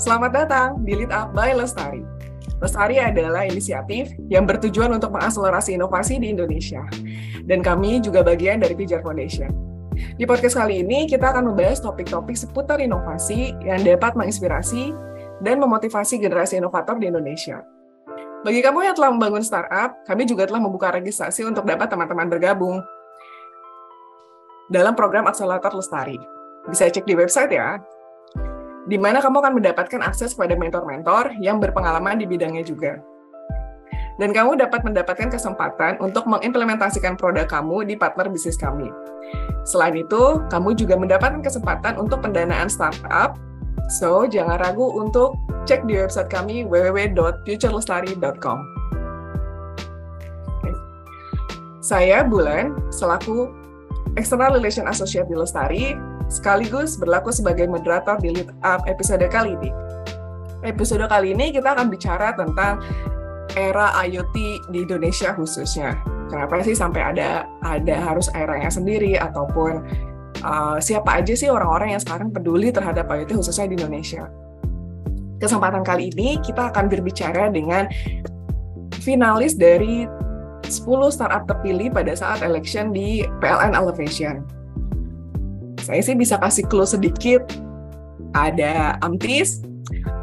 Selamat datang di Lead Up by Lestari. Lestari adalah inisiatif yang bertujuan untuk mengakselerasi inovasi di Indonesia. Dan kami juga bagian dari Pijar Foundation. Di podcast kali ini, kita akan membahas topik-topik seputar inovasi yang dapat menginspirasi dan memotivasi generasi inovator di Indonesia. Bagi kamu yang telah membangun startup, kami juga telah membuka registrasi untuk dapat teman-teman bergabung dalam program Akselerator Lestari. Bisa cek di website ya, di mana kamu akan mendapatkan akses kepada mentor-mentor yang berpengalaman di bidangnya juga. Dan kamu dapat mendapatkan kesempatan untuk mengimplementasikan produk kamu di partner bisnis kami. Selain itu, kamu juga mendapatkan kesempatan untuk pendanaan startup, so jangan ragu untuk cek di website kami www.futurelestari.com. Saya Bulan, selaku External Relation Associate di Lestari, sekaligus berlaku sebagai moderator di Lead Up episode kali ini. Episode kali ini kita akan bicara tentang era IoT di Indonesia khususnya. Kenapa sih sampai ada harus eranya sendiri, ataupun siapa aja sih orang-orang yang sekarang peduli terhadap IoT khususnya di Indonesia. Kesempatan kali ini kita akan berbicara dengan finalis dari 10 startup terpilih pada saat election di PLN Elevation. Saya sih bisa kasih clue sedikit. Ada Amtis,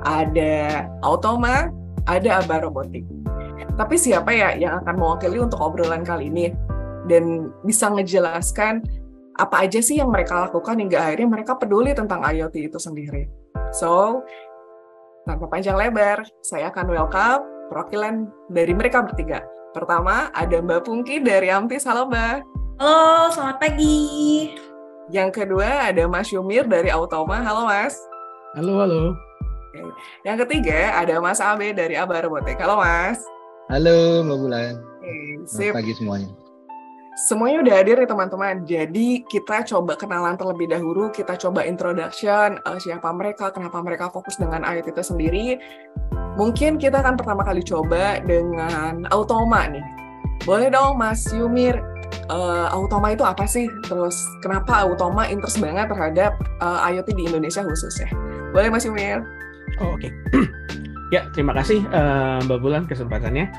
ada Automa, ada Aba Robotik. Tapi siapa ya yang akan mewakili untuk obrolan kali ini dan bisa ngejelaskan apa aja sih yang mereka lakukan hingga akhirnya mereka peduli tentang IoT itu sendiri. So, tanpa panjang lebar, saya akan welcome perwakilan dari mereka bertiga. Pertama, ada Mbak Pungki dari Amtis. Halo, Mbak. Halo, selamat pagi. Yang kedua, ada Mas Yumir dari Automa. Halo, Mas. Halo. Oke. Yang ketiga, ada Mas Abe dari Aba Robotik. Halo, Mas. Halo, Mbak Bulan. Sip. Selamat pagi semuanya. Semuanya udah hadir nih, teman-teman. Jadi, kita coba kenalan terlebih dahulu. Kita coba introduction, siapa mereka, kenapa mereka fokus dengan IoT itu sendiri. Mungkin kita akan pertama kali coba dengan Automa nih. Boleh dong, Mas Yumir. Automa itu apa sih? Terus kenapa Automa interest banget terhadap IoT di Indonesia khususnya? Boleh Mas Yumir? Oke. Ya, terima kasih Mbak Bulan kesempatannya.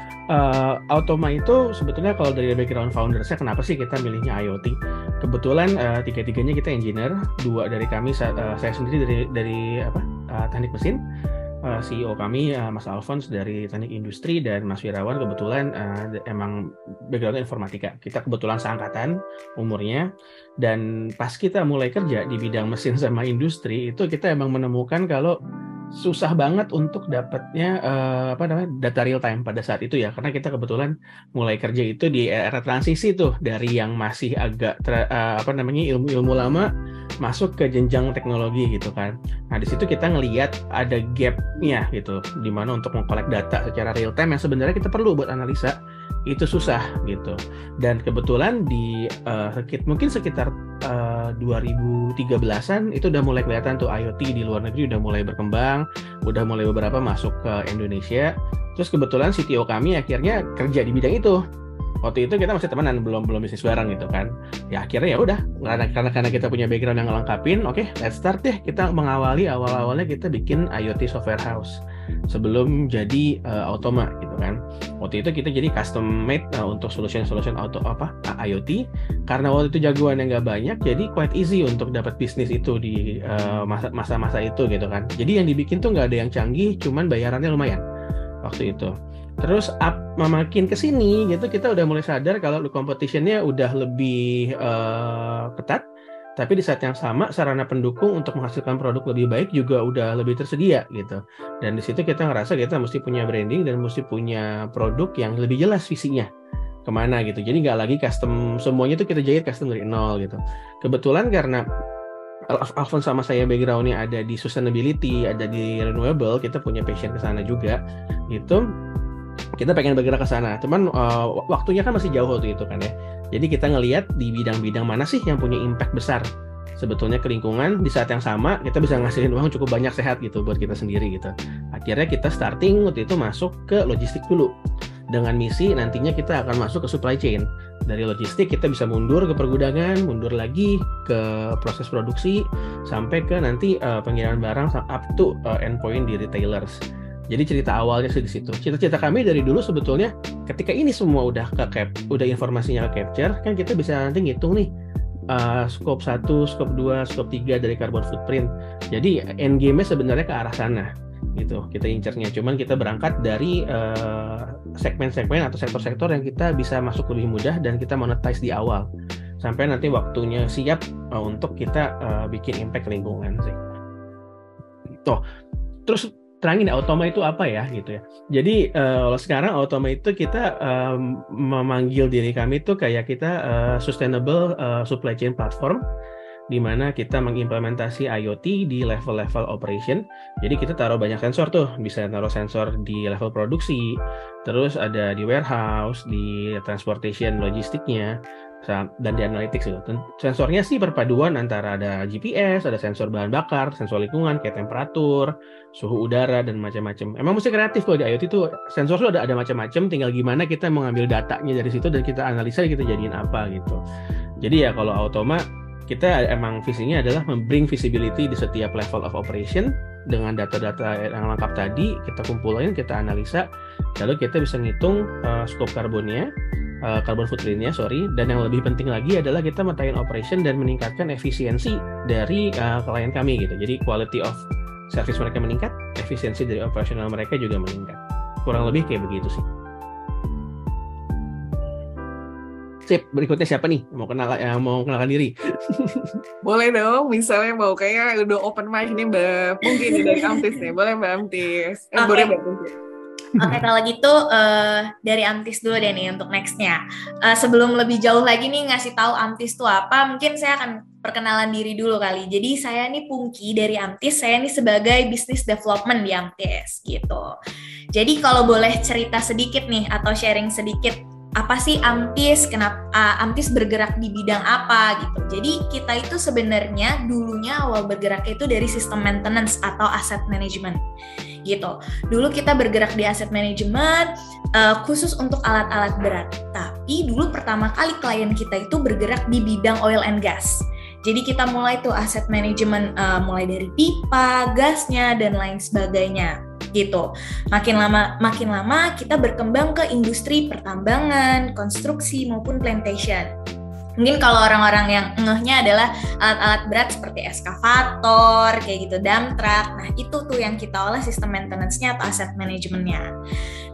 Automa itu sebetulnya kalau dari background foundersnya, kenapa sih kita milihnya IoT? Kebetulan tiga-tiganya kita engineer, dua dari kami, saya sendiri dari teknik mesin. CEO kami Mas Alphonse dari teknik industri, dan Mas Wirawan kebetulan emang background informatika. Kita kebetulan seangkatan umurnya, dan pas kita mulai kerja di bidang mesin sama industri itu kita emang menemukan kalau susah banget untuk dapatnya data real time pada saat itu ya, karena kita kebetulan mulai kerja itu di era transisi tuh, dari yang masih agak ilmu-ilmu lama masuk ke jenjang teknologi gitu kan. Nah, di situ kita ngelihat ada gap-nya gitu, di mana untuk mengkolek data secara real time yang sebenarnya kita perlu buat analisa itu susah gitu. Dan kebetulan di sekitar 2013-an itu udah mulai kelihatan tuh IoT di luar negeri udah mulai berkembang, udah mulai beberapa masuk ke Indonesia. Terus kebetulan CTO kami akhirnya kerja di bidang itu. Waktu itu kita masih temenan, belum bisnis bareng gitu kan. Ya akhirnya ya udah, karena kita punya background yang ngelengkapin, oke, let's start deh. Kita mengawali awalnya kita bikin IoT software house sebelum jadi Automa gitu kan. Waktu itu kita jadi custom made untuk solution IoT, karena waktu itu jagoan yang nggak banyak, jadi quite easy untuk dapat bisnis itu di masa-masa itu gitu kan. Jadi yang dibikin tuh nggak ada yang canggih, cuman bayarannya lumayan waktu itu. Terus makin kesini gitu kita udah mulai sadar kalau competition-nya udah lebih ketat, tapi di saat yang sama sarana pendukung untuk menghasilkan produk lebih baik juga udah lebih tersedia gitu. Dan di situ kita ngerasa kita mesti punya branding dan mesti punya produk yang lebih jelas visinya kemana gitu. Jadi nggak lagi custom, semuanya tuh kita jahit custom dari nol gitu. Kebetulan karena Alfon sama saya background-nya ada di sustainability, ada di renewable, kita punya passion ke sana juga gitu. Kita pengen bergerak ke sana, cuman waktunya kan masih jauh waktu itu kan ya. Jadi kita ngelihat di bidang-bidang mana sih yang punya impact besar sebetulnya ke lingkungan. Di saat yang sama kita bisa ngasilin uang cukup banyak sehat gitu buat kita sendiri gitu. Akhirnya kita starting waktu itu masuk ke logistik dulu dengan misi nantinya kita akan masuk ke supply chain. Dari logistik kita bisa mundur ke pergudangan, mundur lagi ke proses produksi sampai ke nanti pengiriman barang up to endpoint di retailers. Jadi cerita awalnya sih di situ. Cita-cita kami dari dulu sebetulnya ketika ini semua udah udah informasinya ke capture, kan kita bisa nanti ngitung nih scope 1, scope 2, scope 3 dari carbon footprint. Jadi end game-nya sebenarnya ke arah sana gitu. Kita incernya, cuman kita berangkat dari segmen-segmen atau sektor-sektor yang kita bisa masuk lebih mudah dan kita monetize di awal. Sampai nanti waktunya siap untuk kita bikin impact lingkungan sih. Terus terangin Automa itu apa ya gitu ya. Jadi kalau sekarang Automa itu kita memanggil diri kami tuh kayak kita sustainable supply chain platform, di mana kita mengimplementasi IoT di level-level operation. Jadi kita taruh banyak sensor tuh, bisa taruh sensor di level produksi, terus ada di warehouse, di transportation logistiknya, dan di analytics itu. Sensornya sih perpaduan antara ada GPS, ada sensor bahan bakar, sensor lingkungan kayak temperatur, suhu udara dan macam-macam. Emang mesti kreatif kalau di IoT itu sensor tuh ada macam-macam, tinggal gimana kita mengambil datanya dari situ dan kita analisa kita jadiin apa gitu. Jadi ya kalau Automa kita emang visinya adalah membring visibility di setiap level of operation dengan data-data yang lengkap tadi kita kumpulin, kita analisa, lalu kita bisa ngitung scope karbonnya, carbon footprint-nya, dan yang lebih penting lagi adalah kita metahin operation dan meningkatkan efisiensi dari klien kami gitu. Jadi quality of service mereka meningkat, efisiensi dari operasional mereka juga meningkat. Kurang lebih kayak begitu sih. Sip, berikutnya siapa nih? Mau kenalkan diri? Boleh dong, misalnya mau kayaknya udah open mic nih Mbak Mungkin nih dari Amtis nih, boleh Mbak Amtis. Boleh Mbak Mungkin. Oke, kalau gitu dari Amtis dulu deh nih untuk next-nya. Sebelum lebih jauh lagi nih ngasih tahu Amtis itu apa, mungkin saya akan perkenalan diri dulu kali. Jadi saya nih Pungki dari Amtis, saya nih sebagai business development di Amtis gitu. Jadi kalau boleh cerita sedikit nih atau sharing sedikit, apa sih Amtis, kenapa Amtis bergerak di bidang apa gitu. Jadi kita itu sebenarnya dulunya awal bergeraknya itu dari sistem maintenance atau asset management gitu. Dulu kita bergerak di asset management khusus untuk alat-alat berat. Tapi dulu pertama kali klien kita itu bergerak di bidang oil and gas. Jadi kita mulai tuh asset management mulai dari pipa, gasnya dan lain sebagainya gitu. Makin lama kita berkembang ke industri pertambangan, konstruksi maupun plantation. Mungkin kalau orang-orang yang ngehnya adalah alat-alat berat seperti eskavator, kayak gitu, dump truck. Nah, itu tuh yang kita olah sistem maintenance-nya atau asset management-nya.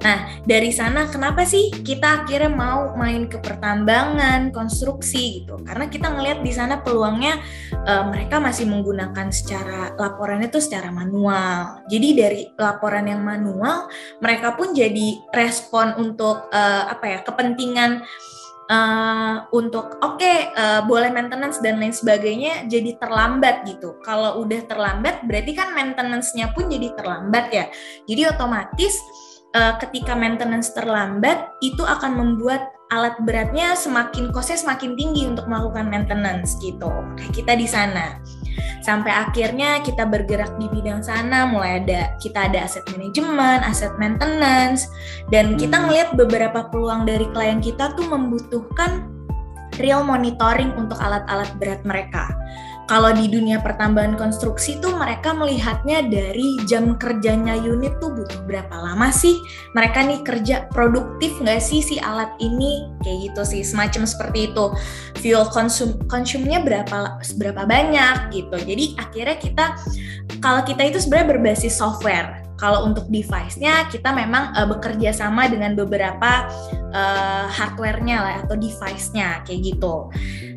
Nah, dari sana kenapa sih kita akhirnya mau main ke pertambangan, konstruksi gitu? Karena kita ngelihat di sana peluangnya mereka masih menggunakan laporannya tuh secara manual. Jadi dari laporan yang manual, mereka pun jadi respon untuk kepentingan untuk boleh maintenance dan lain sebagainya jadi terlambat gitu. Kalau udah terlambat berarti kan maintenance-nya pun jadi terlambat ya. Jadi otomatis ketika maintenance terlambat itu akan membuat alat beratnya cost-nya semakin tinggi untuk melakukan maintenance gitu. Kayak kita di sana. Sampai akhirnya kita bergerak di bidang sana, kita ada asset management, asset maintenance, dan kita ngelihat beberapa peluang dari klien kita tuh membutuhkan real monitoring untuk alat-alat berat mereka. Kalau di dunia pertambangan konstruksi tuh mereka melihatnya dari jam kerjanya unit tuh butuh berapa lama sih mereka nih kerja, produktif nggak sih si alat ini, kayak gitu sih, semacam seperti itu. Fuel konsumnya berapa banyak gitu. Jadi akhirnya kalau kita itu sebenarnya berbasis software. kalau untuk device-nya kita memang bekerja sama dengan beberapa hardware-nya lah atau device-nya kayak gitu.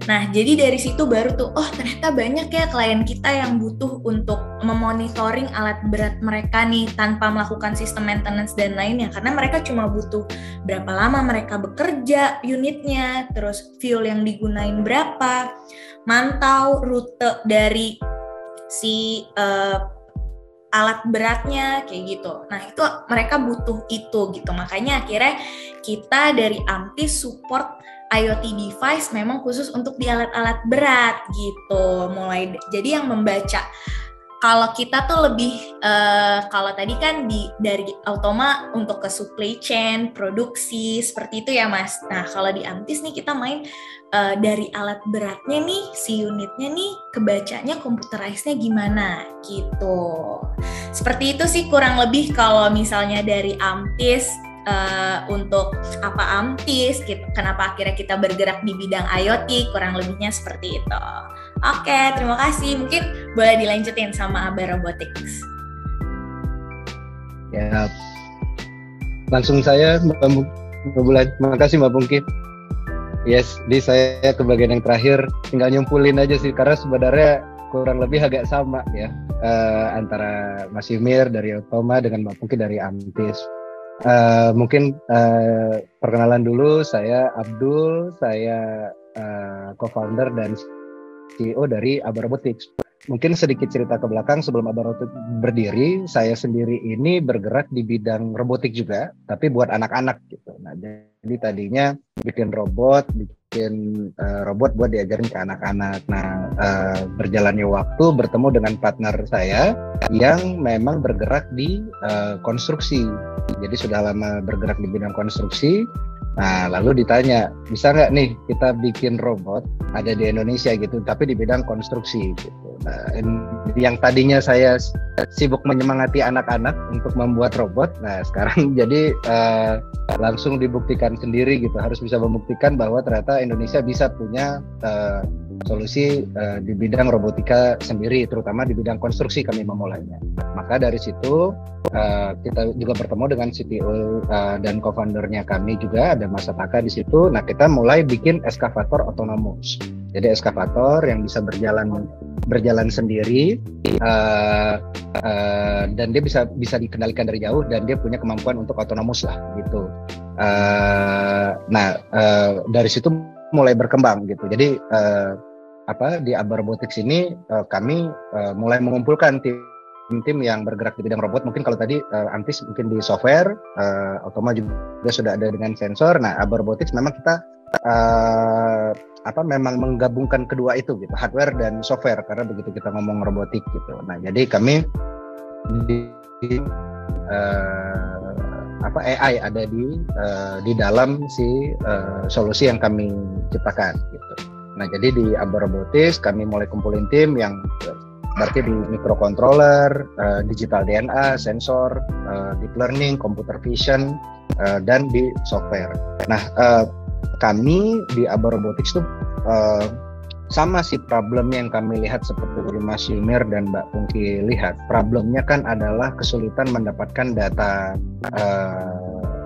Nah, jadi dari situ baru tuh, oh ternyata banyak ya klien kita yang butuh untuk memonitoring alat berat mereka nih tanpa melakukan sistem maintenance dan lainnya, karena mereka cuma butuh berapa lama mereka bekerja unitnya, terus fuel yang digunain berapa, mantau rute dari si alat beratnya kayak gitu. Nah, itu mereka butuh itu gitu. Makanya akhirnya kita dari Amtis support IoT device memang khusus untuk di alat-alat berat gitu. Mulai jadi yang membaca. Kalau kita tuh lebih kalau tadi kan dari Automa untuk ke supply chain, produksi seperti itu ya Mas. Nah, kalau di Amtis nih kita main dari alat beratnya nih, si unitnya nih kebacanya computerized-nya gimana gitu. Seperti itu sih kurang lebih kalau misalnya dari Amtis. Untuk apa Amtis, kenapa akhirnya kita bergerak di bidang IoT, kurang lebihnya seperti itu. Oke, terima kasih. Mungkin boleh dilanjutin sama Aba Robotics. Ya, langsung saya Mbak Bulan. Makasih Mbak Pungki. Yes, di saya ke bagian yang terakhir, tinggal nyumpulin aja sih, karena sebenarnya kurang lebih agak sama ya, antara Mas Yumir dari Automa dengan Mbak Pungki dari Amtis. Mungkin perkenalan dulu, saya Abdul, saya co-founder dan CEO dari Aba Robotics. Mungkin sedikit cerita ke belakang sebelum Aba Robotics berdiri, saya sendiri ini bergerak di bidang robotik juga, tapi buat anak-anak gitu. Nah, jadi tadinya bikin robot buat diajarin ke anak-anak. Nah, berjalannya waktu bertemu dengan partner saya yang memang bergerak di konstruksi. Jadi sudah lama bergerak di bidang konstruksi. Nah, lalu ditanya, bisa nggak nih kita bikin robot ada di Indonesia gitu, tapi di bidang konstruksi gitu. Nah, yang tadinya saya sibuk menyemangati anak-anak untuk membuat robot, nah sekarang jadi langsung dibuktikan sendiri gitu, harus bisa membuktikan bahwa ternyata Indonesia bisa punya solusi di bidang robotika sendiri, terutama di bidang konstruksi kami memulainya. Maka dari situ kita juga bertemu dengan CTO dan co-foundernya kami juga, ada Mas Sataka di situ. Nah, kita mulai bikin eskavator otonomus. Jadi eskavator yang bisa berjalan sendiri dan dia bisa dikendalikan dari jauh dan dia punya kemampuan untuk otonomus lah gitu. Dari situ mulai berkembang gitu. Jadi di Aba Robotics ini kami mulai mengumpulkan tim yang bergerak di bidang robot. Mungkin kalau tadi Amtis mungkin di software, Automa juga sudah ada dengan sensor. Nah, Aba Robotics memang kita memang menggabungkan kedua itu gitu, hardware dan software, karena begitu kita ngomong robotik gitu. Nah, jadi kami AI ada di dalam si solusi yang kami ciptakan gitu. Nah, jadi di Aba Robotics kami mulai kumpulin tim yang berarti di microcontroller, digital DNA, sensor, deep learning, computer vision, dan di software. Nah, kami di Aba Robotics tuh sama sih problemnya yang kami lihat seperti Mas Yumir dan Mbak Pungki lihat. Problemnya kan adalah kesulitan mendapatkan data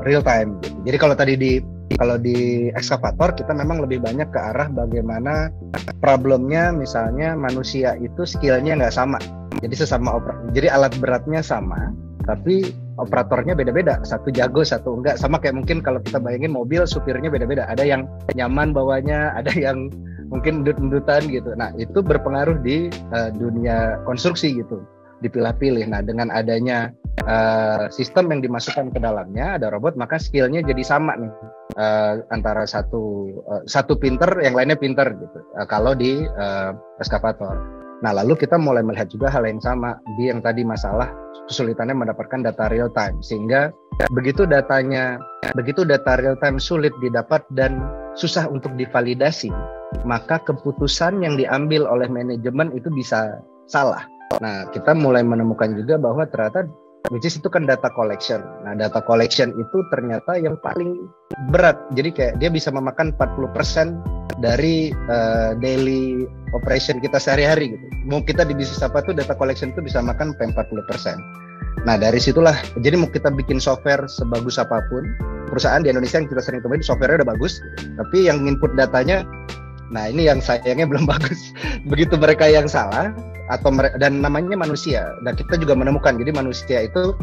real time gitu. Jadi kalau di ekskavator kita memang lebih banyak ke arah bagaimana problemnya, misalnya manusia itu skillnya nggak sama. Jadi jadi alat beratnya sama, tapi operatornya beda-beda. Satu jago, satu enggak. Sama kayak mungkin kalau kita bayangin mobil, supirnya beda-beda. Ada yang nyaman bawanya, ada yang mungkin endut-endutan gitu. Nah, itu berpengaruh di dunia konstruksi gitu, dipilah-pilih. Nah, dengan adanya sistem yang dimasukkan ke dalamnya, ada robot, maka skillnya jadi sama nih, antara satu pinter, yang lainnya pinter gitu, kalau di eskavator. Nah, lalu kita mulai melihat juga hal yang sama di yang tadi, masalah kesulitannya mendapatkan data real time, sehingga begitu data real time sulit didapat dan susah untuk divalidasi, maka keputusan yang diambil oleh manajemen itu bisa salah. Nah, kita mulai menemukan juga bahwa ternyata which is itu kan data collection. Nah, data collection itu ternyata yang paling berat. Jadi kayak dia bisa memakan 40% dari daily operation kita sehari-hari gitu. Mau kita di bisnis apa tuh data collection itu bisa makan sampai 40%. Nah, dari situlah jadi mau kita bikin software sebagus apapun, perusahaan di Indonesia yang kita sering temuin software-nya udah bagus, tapi yang input datanya, nah ini yang sayangnya belum bagus. Begitu mereka yang salah dan namanya manusia, dan kita juga menemukan jadi manusia itu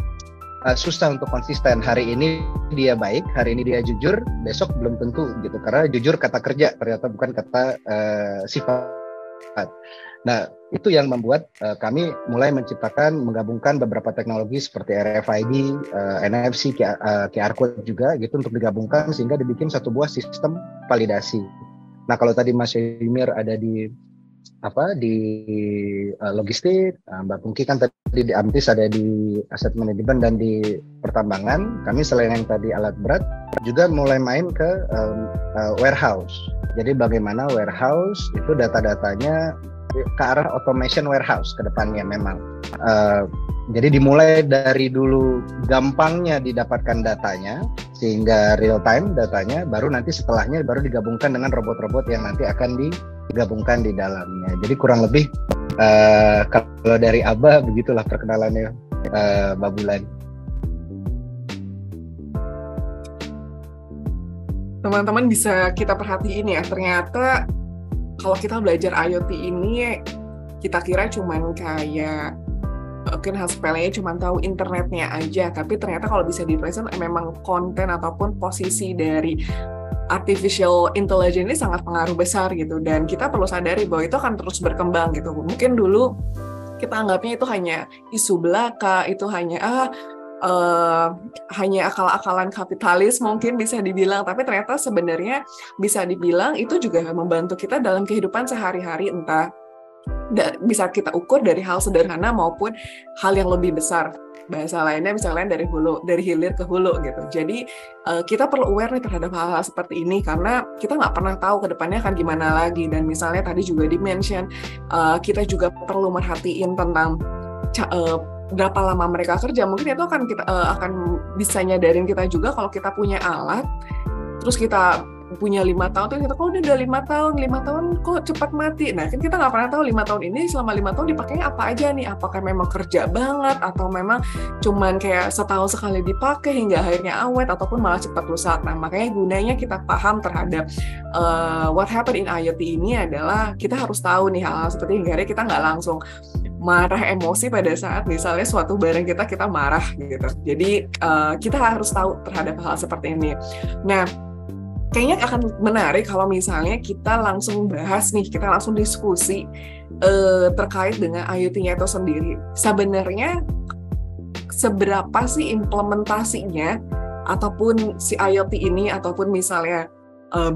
susah untuk konsisten. Hari ini dia baik, hari ini dia jujur, besok belum tentu gitu, karena jujur kata kerja ternyata bukan kata sifat. Nah, itu yang membuat kami mulai menggabungkan beberapa teknologi seperti RFID, NFC, QR code juga gitu untuk digabungkan sehingga dibikin satu buah sistem validasi. Nah, kalau tadi Mas Yumir ada di logistik, Mbak Pungki kan tadi di Amtis ada di aset manajemen dan di pertambangan. Kami selain yang tadi alat berat juga mulai main ke warehouse. Jadi bagaimana warehouse itu data-datanya ke arah automation warehouse ke depannya memang. Jadi dimulai dari dulu gampangnya didapatkan datanya sehingga real time datanya, baru nanti setelahnya baru digabungkan dengan robot-robot yang nanti akan digabungkan di dalamnya. Jadi kurang lebih kalau dari Abah begitulah perkenalannya Mbak Bulan. Teman-teman bisa kita perhatiin ya, ternyata kalau kita belajar IoT ini kita kira cuman kayak mungkin hal sepelenya cuma tahu internetnya aja, tapi ternyata kalau bisa dipresent memang konten ataupun posisi dari artificial intelligence ini sangat pengaruh besar gitu, dan kita perlu sadari bahwa itu akan terus berkembang gitu. Mungkin dulu kita anggapnya itu hanya isu belaka, itu hanya akal-akalan kapitalis mungkin bisa dibilang, tapi ternyata sebenarnya bisa dibilang itu juga membantu kita dalam kehidupan sehari-hari, entah bisa kita ukur dari hal sederhana maupun hal yang lebih besar. Bahasa lainnya misalnya dari hilir ke hulu gitu. Jadi kita perlu aware nih terhadap hal-hal seperti ini karena kita nggak pernah tahu ke depannya akan gimana lagi. Dan misalnya tadi juga di-mention kita juga perlu merhatiin tentang berapa lama mereka kerja. Mungkin itu akan bisa nyadarin kita juga kalau kita punya alat, terus kita punya 5 tahun, terus kita kok udah 5 tahun kok cepat mati. Nah kan kita nggak pernah tahu 5 tahun ini, selama 5 tahun dipakainya apa aja nih, apakah memang kerja banget atau memang cuman kayak setahun sekali dipakai hingga akhirnya awet ataupun malah cepat rusak. Nah makanya gunanya kita paham terhadap what happened in IoT ini adalah kita harus tahu nih hal-hal seperti ini, akhirnya kita nggak langsung marah emosi pada saat misalnya suatu barang kita marah gitu. Jadi kita harus tahu terhadap hal seperti ini. Nah kayaknya akan menarik kalau misalnya kita langsung bahas nih, kita langsung diskusi terkait dengan IoT-nya itu sendiri. Sebenarnya seberapa sih implementasinya ataupun si IoT ini ataupun misalnya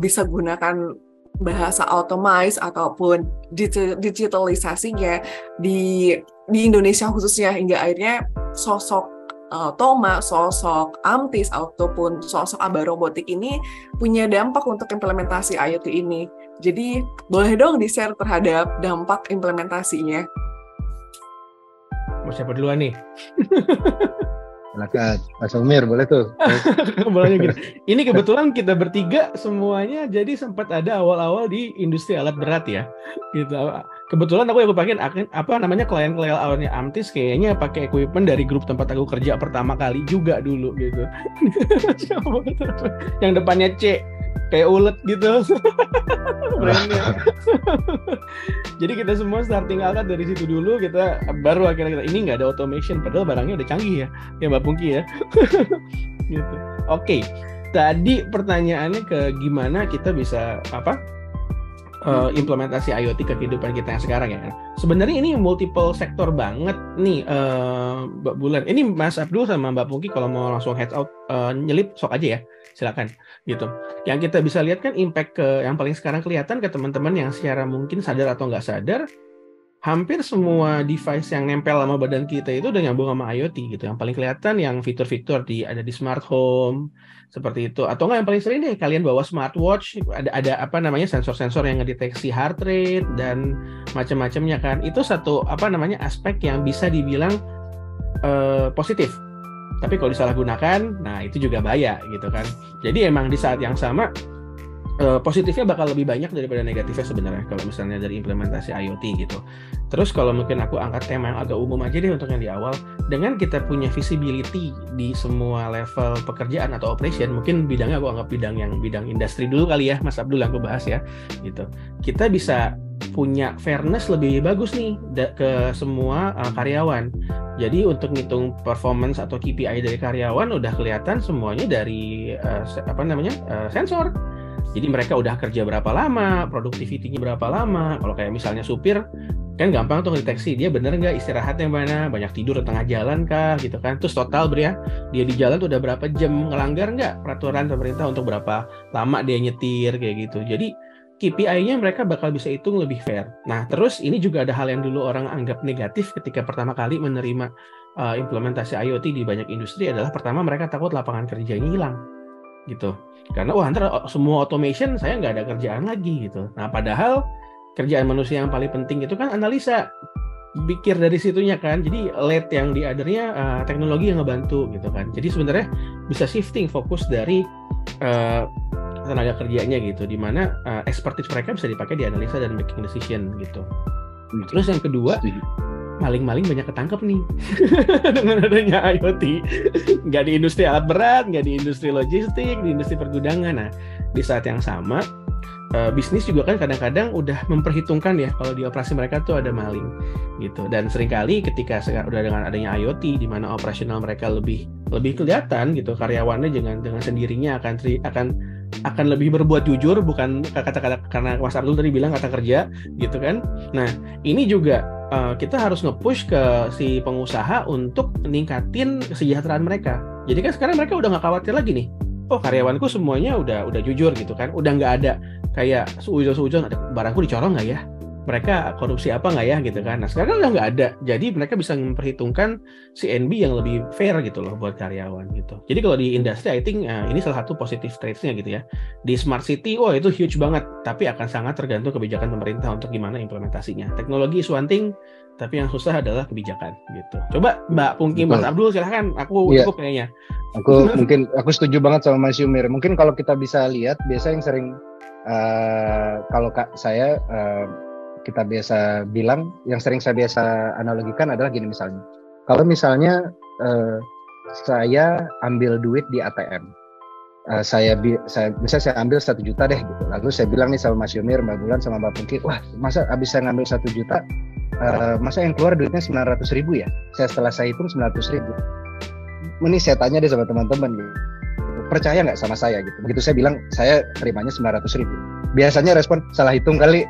bisa gunakan bahasa automate ataupun digitalisasinya di Indonesia khususnya hingga akhirnya sosok Toma, sosok Amtis ataupun sosok Aba Robotik ini punya dampak untuk implementasi IoT ini. Jadi boleh dong di-share terhadap dampak implementasinya. Mau siapa duluan nih? Silakan, Mas Umir boleh tuh. Bolehnya gini. Ini kebetulan kita bertiga semuanya jadi sempat ada awal-awal di industri alat berat ya. Gitu. Kebetulan aku pakai klien-klien awalnya Amtis kayaknya pakai equipment dari grup tempat aku kerja pertama kali juga dulu gitu. Yang depannya C kayak ulet gitu. Jadi kita semua starting alat dari situ dulu, kita baru akhirnya ini nggak ada automation padahal barangnya udah canggih ya Mbak Pungki ya. Gitu. Oke. Tadi pertanyaannya ke gimana kita bisa implementasi IoT ke kehidupan kita yang sekarang ya. Sebenarnya ini multiple sektor banget nih Mbak Bulan. Ini Mas Abdul sama Mbak Pungki kalau mau langsung heads out nyelip sok aja ya. Silakan gitu. Yang kita bisa lihat kan impact yang paling sekarang kelihatan ke teman-teman yang secara mungkin sadar atau nggak sadar, hampir semua device yang nempel sama badan kita itu udah nyambung sama IoT gitu. Yang paling kelihatan yang fitur-fitur ada di smart home seperti itu, atau nggak yang paling sering nih kalian bawa smartwatch, ada sensor-sensor yang ngedeteksi heart rate dan macam-macamnya kan. Itu satu aspek yang bisa dibilang positif. Tapi kalau disalahgunakan, nah itu juga bahaya gitu kan. Jadi emang di saat yang sama positifnya bakal lebih banyak daripada negatifnya sebenarnya kalau misalnya dari implementasi IoT gitu. Terus kalau mungkin aku angkat tema yang agak umum aja deh untuk yang di awal, dengan kita punya visibility di semua level pekerjaan atau operation, mungkin bidangnya aku anggap bidang industri dulu kali ya, Mas Abdul yang aku bahas ya, gitu. Kita bisa punya fairness lebih bagus nih ke semua karyawan. Jadi untuk ngitung performance atau KPI dari karyawan udah kelihatan semuanya dari sensor. Jadi mereka udah kerja berapa lama, productivity-nya berapa lama. Kalau kayak misalnya supir, kan gampang tuh deteksi dia bener nggak istirahat yang mana, banyak tidur di tengah jalan kah, gitu kan. Terus total dia di jalan tuh udah berapa jam, ngelanggar nggak peraturan pemerintah untuk berapa lama dia nyetir, kayak gitu. Jadi KPI-nya mereka bakal bisa hitung lebih fair. Nah, terus ini juga ada hal yang dulu orang anggap negatif ketika pertama kali menerima implementasi IoT di banyak industri adalah pertama mereka takut lapangan kerjanya hilang. Gitu, karena ntar semua automation saya nggak ada kerjaan lagi gitu. Nah padahal kerjaan manusia yang paling penting itu kan analisa, pikir dari situnya kan. Jadi late yang di othernya teknologi yang ngebantu gitu kan. Jadi sebenarnya bisa shifting fokus dari tenaga kerjanya gitu, dimana expertise mereka bisa dipakai di analisa dan making decision gitu. Terus yang kedua, maling-maling banyak ketangkep nih dengan adanya IoT. Nggak di industri alat berat, nggak di industri logistik, di industri pergudangan. Nah, di saat yang sama, bisnis juga kan kadang-kadang udah memperhitungkan ya kalau di operasi mereka tuh ada maling gitu. Dan seringkali ketika udah dengan adanya IoT, di mana operasional mereka lebih kelihatan gitu, karyawannya dengan sendirinya akan lebih berbuat jujur, bukan kata-kata karena Mas Abdul tadi bilang kata kerja gitu kan. Nah, ini juga kita harus nge-push ke si pengusaha untuk meningkatin kesejahteraan mereka. Jadi kan sekarang mereka udah nggak khawatir lagi nih. Oh, karyawanku semuanya udah jujur gitu kan. Udah nggak ada kayak seujon ada barangku dicorong nggak ya? Mereka korupsi apa nggak ya gitu kan. Nah sekarang udah nggak ada. Jadi mereka bisa memperhitungkan CNB yang lebih fair gitu loh buat karyawan gitu. Jadi kalau di industri I think ini salah satu positive traits-nya gitu ya. Di smart city, itu huge banget. Tapi akan sangat tergantung kebijakan pemerintah untuk gimana implementasinya. Teknologi is one thing, tapi yang susah adalah kebijakan gitu. Coba Mbak Pungki, Mas Abdul silahkan. Aku cukup kayaknya. Aku setuju banget sama Mas Yumir. Mungkin kalau kita bisa lihat, biasa yang sering kalau saya kita biasa bilang, yang sering saya biasa analogikan adalah gini misalnya. Kalau misalnya saya ambil duit di ATM, saya ambil 1 juta deh gitu. Lalu saya bilang nih sama Mas Yumir, Mbak Bulan, sama Mbak Pungki, wah masa abis saya ngambil 1 juta, masa yang keluar duitnya 900.000 ya? Setelah saya hitung 900.000. Ini saya tanya deh sama teman-teman gitu. Percaya nggak sama saya gitu? Begitu saya bilang saya terimanya 900.000. Biasanya respon salah hitung kali.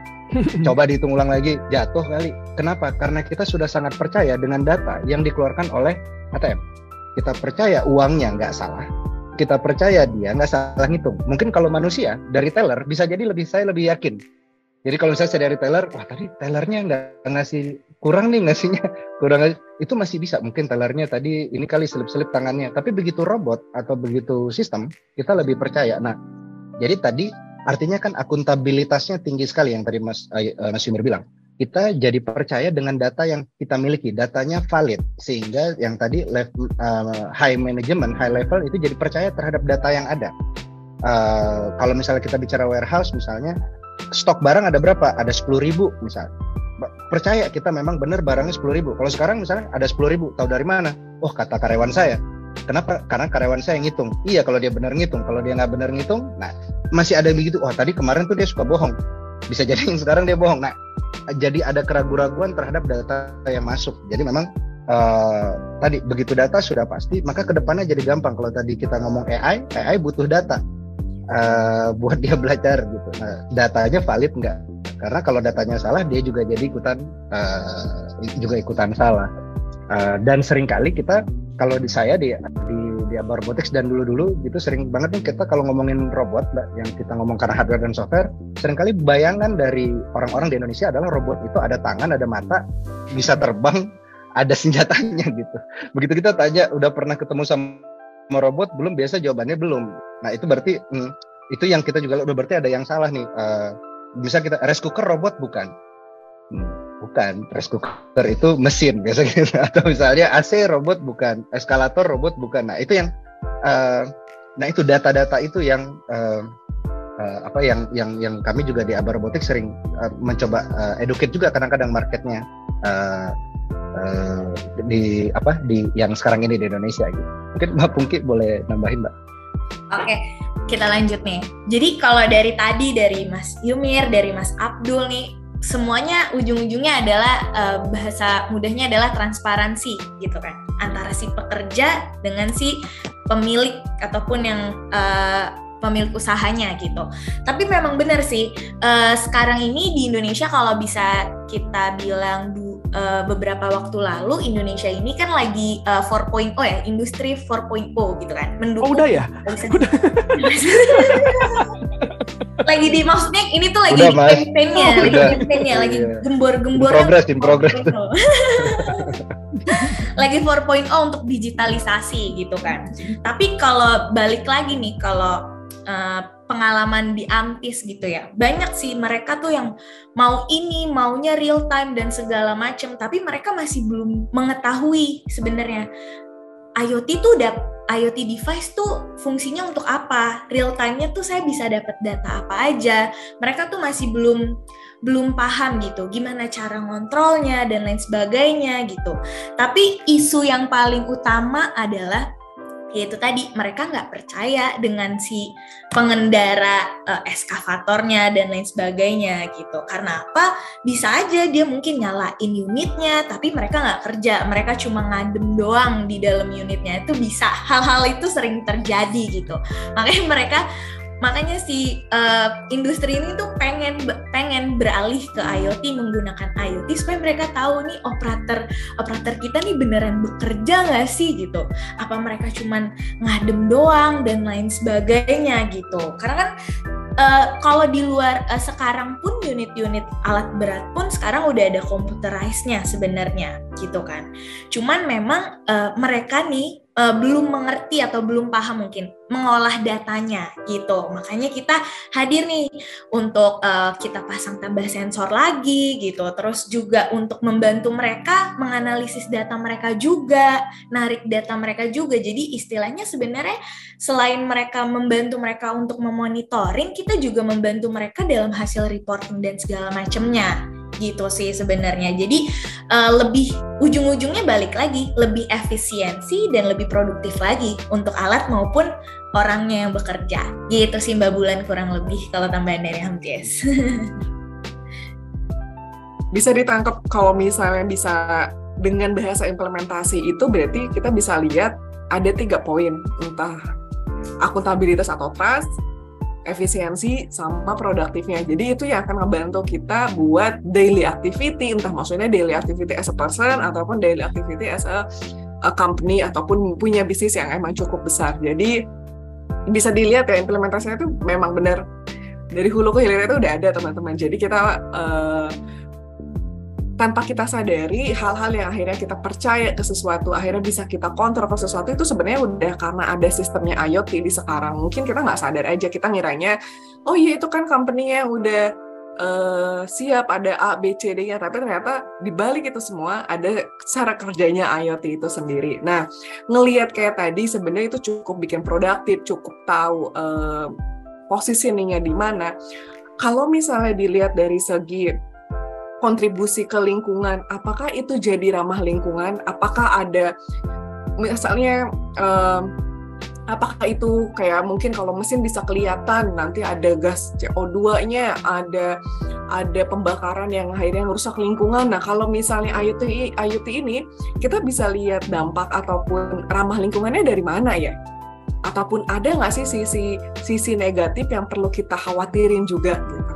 Coba dihitung ulang lagi, jatuh kali. Kenapa? Karena kita sudah sangat percaya dengan data yang dikeluarkan oleh ATM. Kita percaya uangnya nggak salah. Kita percaya dia nggak salah ngitung. Mungkin kalau manusia dari teller bisa jadi saya lebih yakin. Jadi kalau misalnya saya dari teller, wah tadi tellernya nggak ngasih, kurang nih ngasihnya, kurang, itu masih bisa. Mungkin tellernya tadi ini kali selip-selip tangannya. Tapi begitu robot atau begitu sistem, kita lebih percaya. Nah, jadi tadi artinya kan akuntabilitasnya tinggi sekali yang tadi Mas Yumir bilang. Kita jadi percaya dengan data yang kita miliki, datanya valid, sehingga yang tadi high management, high level itu jadi percaya terhadap data yang ada. Kalau misalnya kita bicara warehouse misalnya, stok barang ada berapa? Ada 10.000 misalnya. Percaya kita memang benar barangnya 10.000. Kalau sekarang misalnya ada 10.000, tahu dari mana? Oh, kata karyawan saya. Kenapa? Karena karyawan saya yang ngitung. Iya, kalau dia benar ngitung. Kalau dia nggak benar ngitung, nah masih ada begitu. Wah, tadi kemarin tuh dia suka bohong. Bisa jadi yang sekarang dia bohong. Nah, jadi ada keraguan-keraguan terhadap data yang masuk. Jadi memang tadi begitu data sudah pasti, maka kedepannya jadi gampang. Kalau tadi kita ngomong AI butuh data buat dia belajar gitu. Nah, datanya valid nggak? Karena kalau datanya salah, dia juga jadi ikutan salah. Dan seringkali kita, kalau di saya di Aba Robotics dan dulu gitu sering banget nih kita kalau ngomongin robot, Mbak, yang kita ngomong karena hardware dan software, seringkali bayangan dari orang-orang di Indonesia adalah robot itu ada tangan, ada mata, bisa terbang, ada senjatanya gitu. Begitu kita tanya, udah pernah ketemu sama robot belum? Biasa jawabannya belum. Nah itu berarti itu yang kita juga udah berarti ada yang salah nih. Bisa kita rice cooker robot bukan? bukan, rice cooker itu mesin biasanya atau misalnya AC robot bukan, eskalator robot bukan. Nah itu yang itu data-data itu yang yang kami juga di Aba Robotics sering mencoba educate juga kadang-kadang marketnya di yang sekarang ini di Indonesia gitu. Mungkin Mbak Pungki boleh nambahin, Mbak. Oke, kita lanjut nih. Jadi kalau dari tadi dari Mas Yumir, dari Mas Abdul nih, semuanya ujung-ujungnya adalah bahasa mudahnya adalah transparansi gitu kan, antara si pekerja dengan si pemilik ataupun yang pemilik usahanya gitu. Tapi memang benar sih, sekarang ini di Indonesia kalau bisa kita bilang beberapa waktu lalu Indonesia ini kan lagi 4.0 ya, industri 4.0 gitu kan, mendukung. Udah ya? Udah. Lagi maksudnya ini tuh lagi campaign-nya, lagi gembor-gembor. In progress. Lagi 4.0 untuk digitalisasi gitu kan. Tapi kalau balik lagi nih, kalau pengalaman di Antis gitu ya, banyak sih mereka tuh yang maunya real time dan segala macam, tapi mereka masih belum mengetahui sebenarnya IoT device tuh fungsinya untuk apa, real time-nya tuh saya bisa dapat data apa aja. Mereka tuh masih belum paham gitu gimana cara ngontrolnya dan lain sebagainya gitu. Tapi isu yang paling utama adalah yaitu tadi mereka nggak percaya dengan si pengendara eskavatornya dan lain sebagainya gitu. Karena apa? Bisa aja dia mungkin nyalain unitnya, tapi mereka nggak kerja, mereka cuma ngadem doang di dalam unitnya. Itu bisa, hal-hal itu sering terjadi gitu. Makanya si industri ini tuh pengen beralih ke IoT, menggunakan IoT supaya mereka tahu nih operator kita nih beneran bekerja nggak sih gitu, apa mereka cuman ngadem doang dan lain sebagainya gitu. Karena kan kalau di luar sekarang pun unit-unit alat berat pun sekarang udah ada computerized-nya sebenarnya gitu kan. Cuman memang mereka nih belum mengerti atau belum paham mungkin mengolah datanya gitu. Makanya kita hadir nih untuk kita pasang tambah sensor lagi gitu. Terus juga untuk membantu mereka menganalisis data mereka juga, narik data mereka juga. Jadi istilahnya sebenarnya selain mereka membantu mereka untuk memonitoring, kita juga membantu mereka dalam hasil reporting dan segala macamnya. Gitu sih sebenarnya. Jadi lebih ujung-ujungnya balik lagi, lebih efisiensi dan lebih produktif lagi untuk alat maupun orangnya yang bekerja. Gitu sih Mbak Bulan kurang lebih kalau tambahan dari Hamties. Bisa ditangkap kalau misalnya bisa dengan bahasa implementasi itu berarti kita bisa lihat ada 3 poin, entah akuntabilitas atau trust, efisiensi sama produktifnya. Jadi itu yang akan ngebantu kita buat daily activity, entah maksudnya daily activity as a person ataupun daily activity as a company ataupun punya bisnis yang emang cukup besar. Jadi bisa dilihat ya implementasinya itu memang benar dari hulu ke hilir itu udah ada teman-teman. Jadi kita tanpa kita sadari hal-hal yang akhirnya kita percaya ke sesuatu, akhirnya bisa kita kontrol ke sesuatu itu sebenarnya udah karena ada sistemnya IoT di sekarang. Mungkin kita nggak sadar aja, kita ngiranya oh iya itu kan company-nya udah siap, ada A, B, C, D-nya, tapi ternyata dibalik itu semua ada cara kerjanya IoT itu sendiri. Nah, ngelihat kayak tadi sebenarnya itu cukup bikin produktif, cukup tahu positioning-nya di mana. Kalau misalnya dilihat dari segi kontribusi ke lingkungan, apakah itu jadi ramah lingkungan? Apakah ada, misalnya, apakah itu kayak mungkin kalau mesin bisa kelihatan nanti ada gas CO2-nya, ada pembakaran yang akhirnya merusak lingkungan. Nah, kalau misalnya IoT ini, kita bisa lihat dampak ataupun ramah lingkungannya dari mana ya? Ataupun ada nggak sih sisi negatif yang perlu kita khawatirin juga gitu?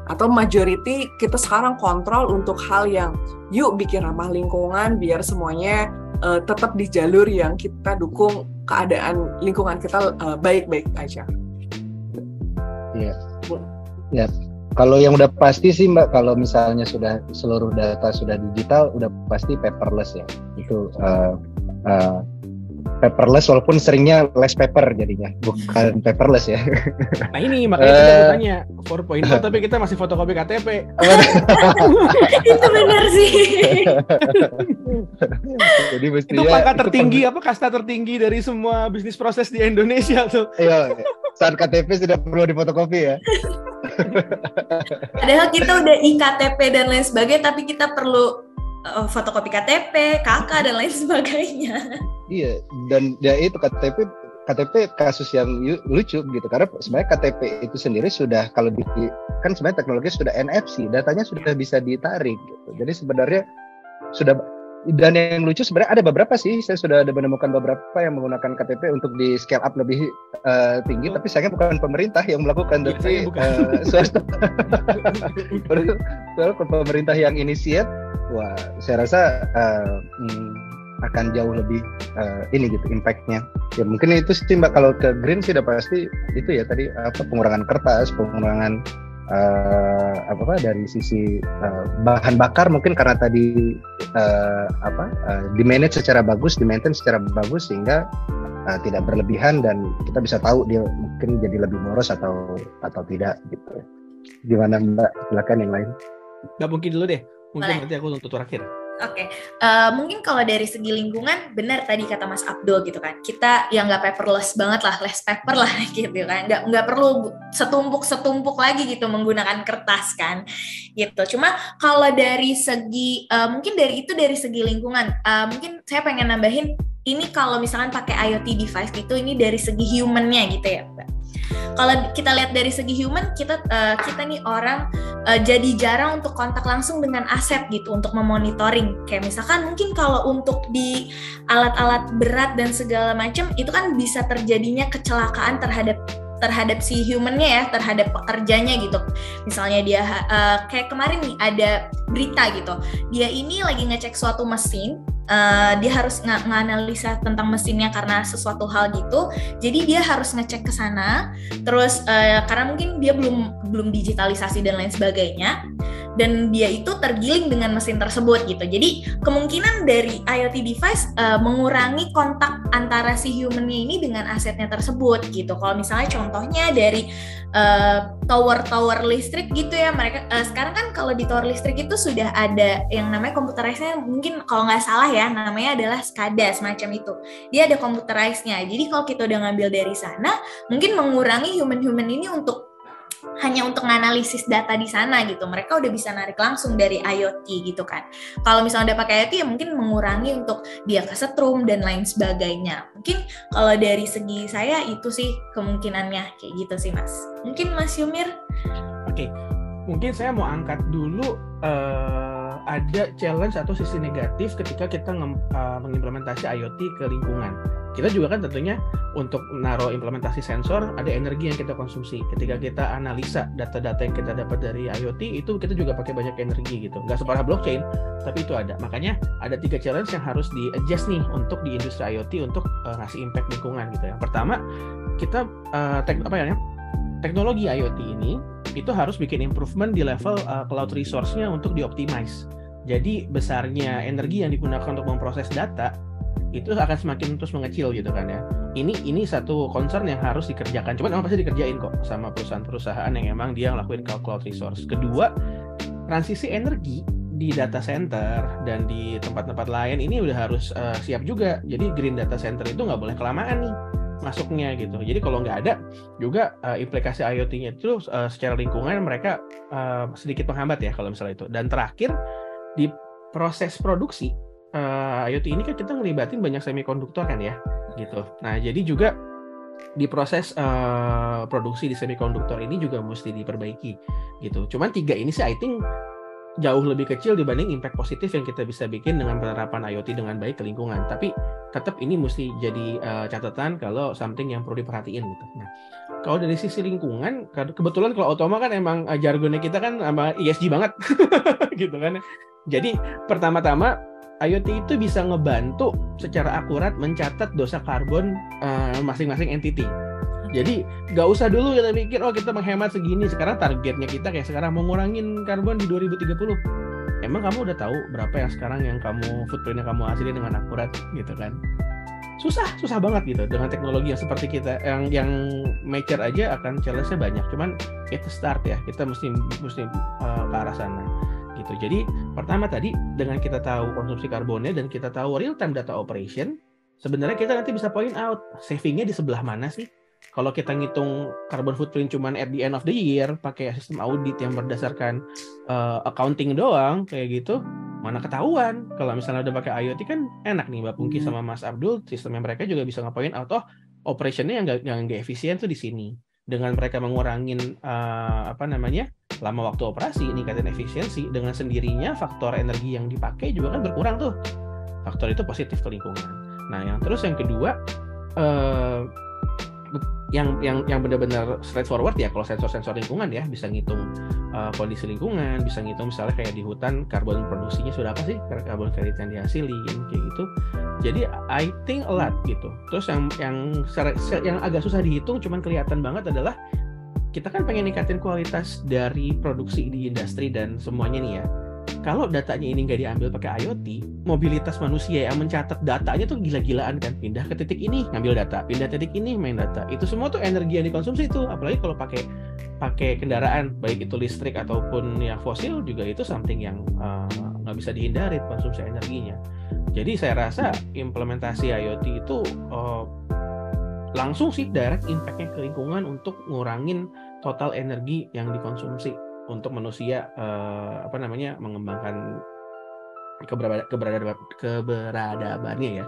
Atau majority kita sekarang kontrol untuk hal yang yuk bikin ramah lingkungan biar semuanya tetap di jalur yang kita dukung keadaan lingkungan kita baik-baik aja. Iya. Ya. Kalau yang udah pasti sih Mbak, kalau misalnya sudah seluruh data sudah digital, udah pasti paperless ya. Itu paperless walaupun seringnya less paper jadinya, bukan paperless ya. Nah ini makanya kita tanya 4.0 tapi kita masih fotokopi KTP. Itu benar sih. Jadi itu pangkat tertinggi apa kasta tertinggi dari semua bisnis proses di Indonesia tuh. Iya, saat KTP sudah perlu difotokopi ya. Padahal kita udah iktp dan lain sebagainya, tapi kita perlu fotokopi KTP, KK dan lain sebagainya. Iya, dan ya itu KTP kasus yang lucu gitu, karena sebenarnya KTP itu sendiri sudah kan sebenarnya teknologi sudah NFC, datanya sudah bisa ditarik gitu. Jadi sebenarnya sudah, dan yang lucu sebenarnya ada beberapa sih, saya sudah ada menemukan beberapa yang menggunakan KTP untuk di scale up lebih tinggi, tapi sayangnya bukan pemerintah yang melakukan, tapi swasta. Kalau pemerintah yang initiate, wah saya rasa akan jauh lebih ini gitu impact-nya. Ya mungkin itu sih Mbak, kalau ke green sih udah pasti itu ya tadi pengurangan kertas, pengurangan dari sisi bahan bakar mungkin karena tadi di-manage secara bagus, di-maintain secara bagus sehingga tidak berlebihan dan kita bisa tahu dia mungkin jadi lebih boros atau tidak gitu. Gimana Mbak? Silakan yang lain. Nggak mungkin dulu deh. Mungkin Boleh. nanti aku untuk terakhir. Oke, mungkin kalau dari segi lingkungan benar tadi kata Mas Abdul gitu kan, kita yang nggak paperless banget lah, less paper lah gitu kan, nggak perlu setumpuk lagi gitu menggunakan kertas kan, gitu. Cuma kalau dari segi mungkin dari segi lingkungan, mungkin saya pengen nambahin ini kalau misalkan pakai IoT device gitu, ini dari segi human-nya gitu ya, Mbak. Kalau kita lihat dari segi human, kita nih orang jadi jarang untuk kontak langsung dengan aset gitu untuk memonitoring. Kayak misalkan mungkin kalau untuk di alat-alat berat dan segala macam itu kan bisa terjadinya kecelakaan terhadap si human-nya ya, terhadap pekerjanya gitu. Misalnya dia kayak kemarin nih ada berita gitu, dia ini lagi ngecek suatu mesin, dia harus nganalisa tentang mesinnya karena sesuatu hal gitu, jadi dia harus ngecek ke sana, terus karena mungkin dia belum digitalisasi dan lain sebagainya, dan dia itu tergiling dengan mesin tersebut gitu. Jadi kemungkinan dari IoT device mengurangi kontak antara si human-nya ini dengan asetnya tersebut gitu. Kalau misalnya contohnya dari tower listrik gitu ya, mereka sekarang kan kalau di tower listrik itu sudah ada yang namanya computerized-nya, mungkin kalau nggak salah ya namanya adalah SCADA semacam itu. Dia ada computerized-nya. Jadi kalau kita udah ngambil dari sana, mungkin mengurangi human ini hanya untuk menganalisis data di sana gitu. Mereka udah bisa narik langsung dari IoT gitu kan. Kalau misalnya udah pakai IoT ya mungkin mengurangi untuk dia kesetrum dan lain sebagainya. Mungkin kalau dari segi saya itu sih kemungkinannya kayak gitu sih Mas. Mungkin Mas Yumir? Oke. Mungkin saya mau angkat dulu ada challenge atau sisi negatif ketika kita mengimplementasi IoT ke lingkungan. Kita juga kan tentunya untuk menaruh implementasi sensor ada energi yang kita konsumsi. Ketika kita analisa data-data yang kita dapat dari IoT itu kita juga pakai banyak energi gitu. Nggak separah blockchain, tapi itu ada. Makanya ada 3 challenge yang harus di-adjust nih untuk di industri IoT untuk ngasih impact lingkungan gitu. Yang pertama, kita teknologi IoT ini itu harus bikin improvement di level cloud resource-nya untuk di-optimize. Jadi besarnya energi yang digunakan untuk memproses data itu akan semakin terus mengecil gitu kan ya. Ini satu concern yang harus dikerjakan. Cuman emang pasti dikerjain kok sama perusahaan-perusahaan yang emang dia ngelakuin cloud resource. Kedua, transisi energi di data center dan di tempat-tempat lain ini udah harus siap juga. Jadi green data center itu nggak boleh kelamaan nih masuknya gitu. Jadi kalau nggak ada juga implikasi IoT-nya itu secara lingkungan mereka sedikit menghambat ya kalau misalnya itu. Dan terakhir di proses produksi IoT ini kan kita ngelibatin banyak semikonduktor kan ya gitu. Nah jadi juga di proses produksi di semikonduktor ini juga mesti diperbaiki gitu. Cuman 3 ini sih I think jauh lebih kecil dibanding impact positif yang kita bisa bikin dengan penerapan IoT dengan baik ke lingkungan. Tapi tetap ini mesti jadi catatan kalau something yang perlu diperhatiin gitu. Nah, kalau dari sisi lingkungan, kebetulan kalau Automa kan emang jargonnya kita kan sama ESG banget gitu kan. Jadi pertama-tama IoT itu bisa ngebantu secara akurat mencatat dosa karbon masing-masing entity. Jadi nggak usah dulu kita mikir kita menghemat segini. Sekarang targetnya kita kayak sekarang mau ngurangin karbon di 2030. Emang kamu udah tahu berapa yang sekarang yang footprint yang kamu hasilin dengan akurat gitu kan? susah banget gitu dengan teknologi yang seperti kita yang mature aja akan challenge-nya banyak. Cuman itu start ya, kita mesti ke arah sana gitu. Jadi pertama tadi dengan kita tahu konsumsi karbonnya dan kita tahu real time data operation, sebenarnya kita nanti bisa point out savingnya di sebelah mana sih. Kalau kita ngitung carbon footprint cuman at the end of the year pakai sistem audit yang berdasarkan accounting doang kayak gitu, mana ketahuan. Kalau misalnya udah pakai IoT kan enak nih Mbak Pungki sama Mas Abdul, sistemnya mereka juga bisa nge-point out operationnya yang nggak efisien tuh di sini. Dengan mereka mengurangin lama waktu operasi, ningkatin efisiensi, dengan sendirinya faktor energi yang dipakai juga kan berkurang tuh. Faktor itu positif ke lingkungan. Nah, yang kedua yang benar-benar straightforward ya, kalau sensor lingkungan ya bisa ngitung kondisi lingkungan, bisa ngitung misalnya kayak di hutan karbon produksinya sudah apa sih, karbon kredit yang dihasilin kayak gitu. Jadi I think a lot gitu. Terus yang agak susah dihitung cuman kelihatan banget adalah kita kan pengen ningkatin kualitas dari produksi di industri dan semuanya nih ya. Kalau datanya ini nggak diambil pakai IoT, mobilitas manusia yang mencatat datanya tuh gila-gilaan kan. Pindah ke titik ini, ngambil data. Pindah titik ini, main data. Itu semua tuh energi yang dikonsumsi itu. Apalagi kalau pakai kendaraan, baik itu listrik ataupun yang fosil, juga itu something yang nggak bisa dihindari konsumsi energinya. Jadi saya rasa implementasi IoT itu langsung sih direct impact-nya ke lingkungan untuk ngurangin total energi yang dikonsumsi untuk manusia mengembangkan keberadabannya ya.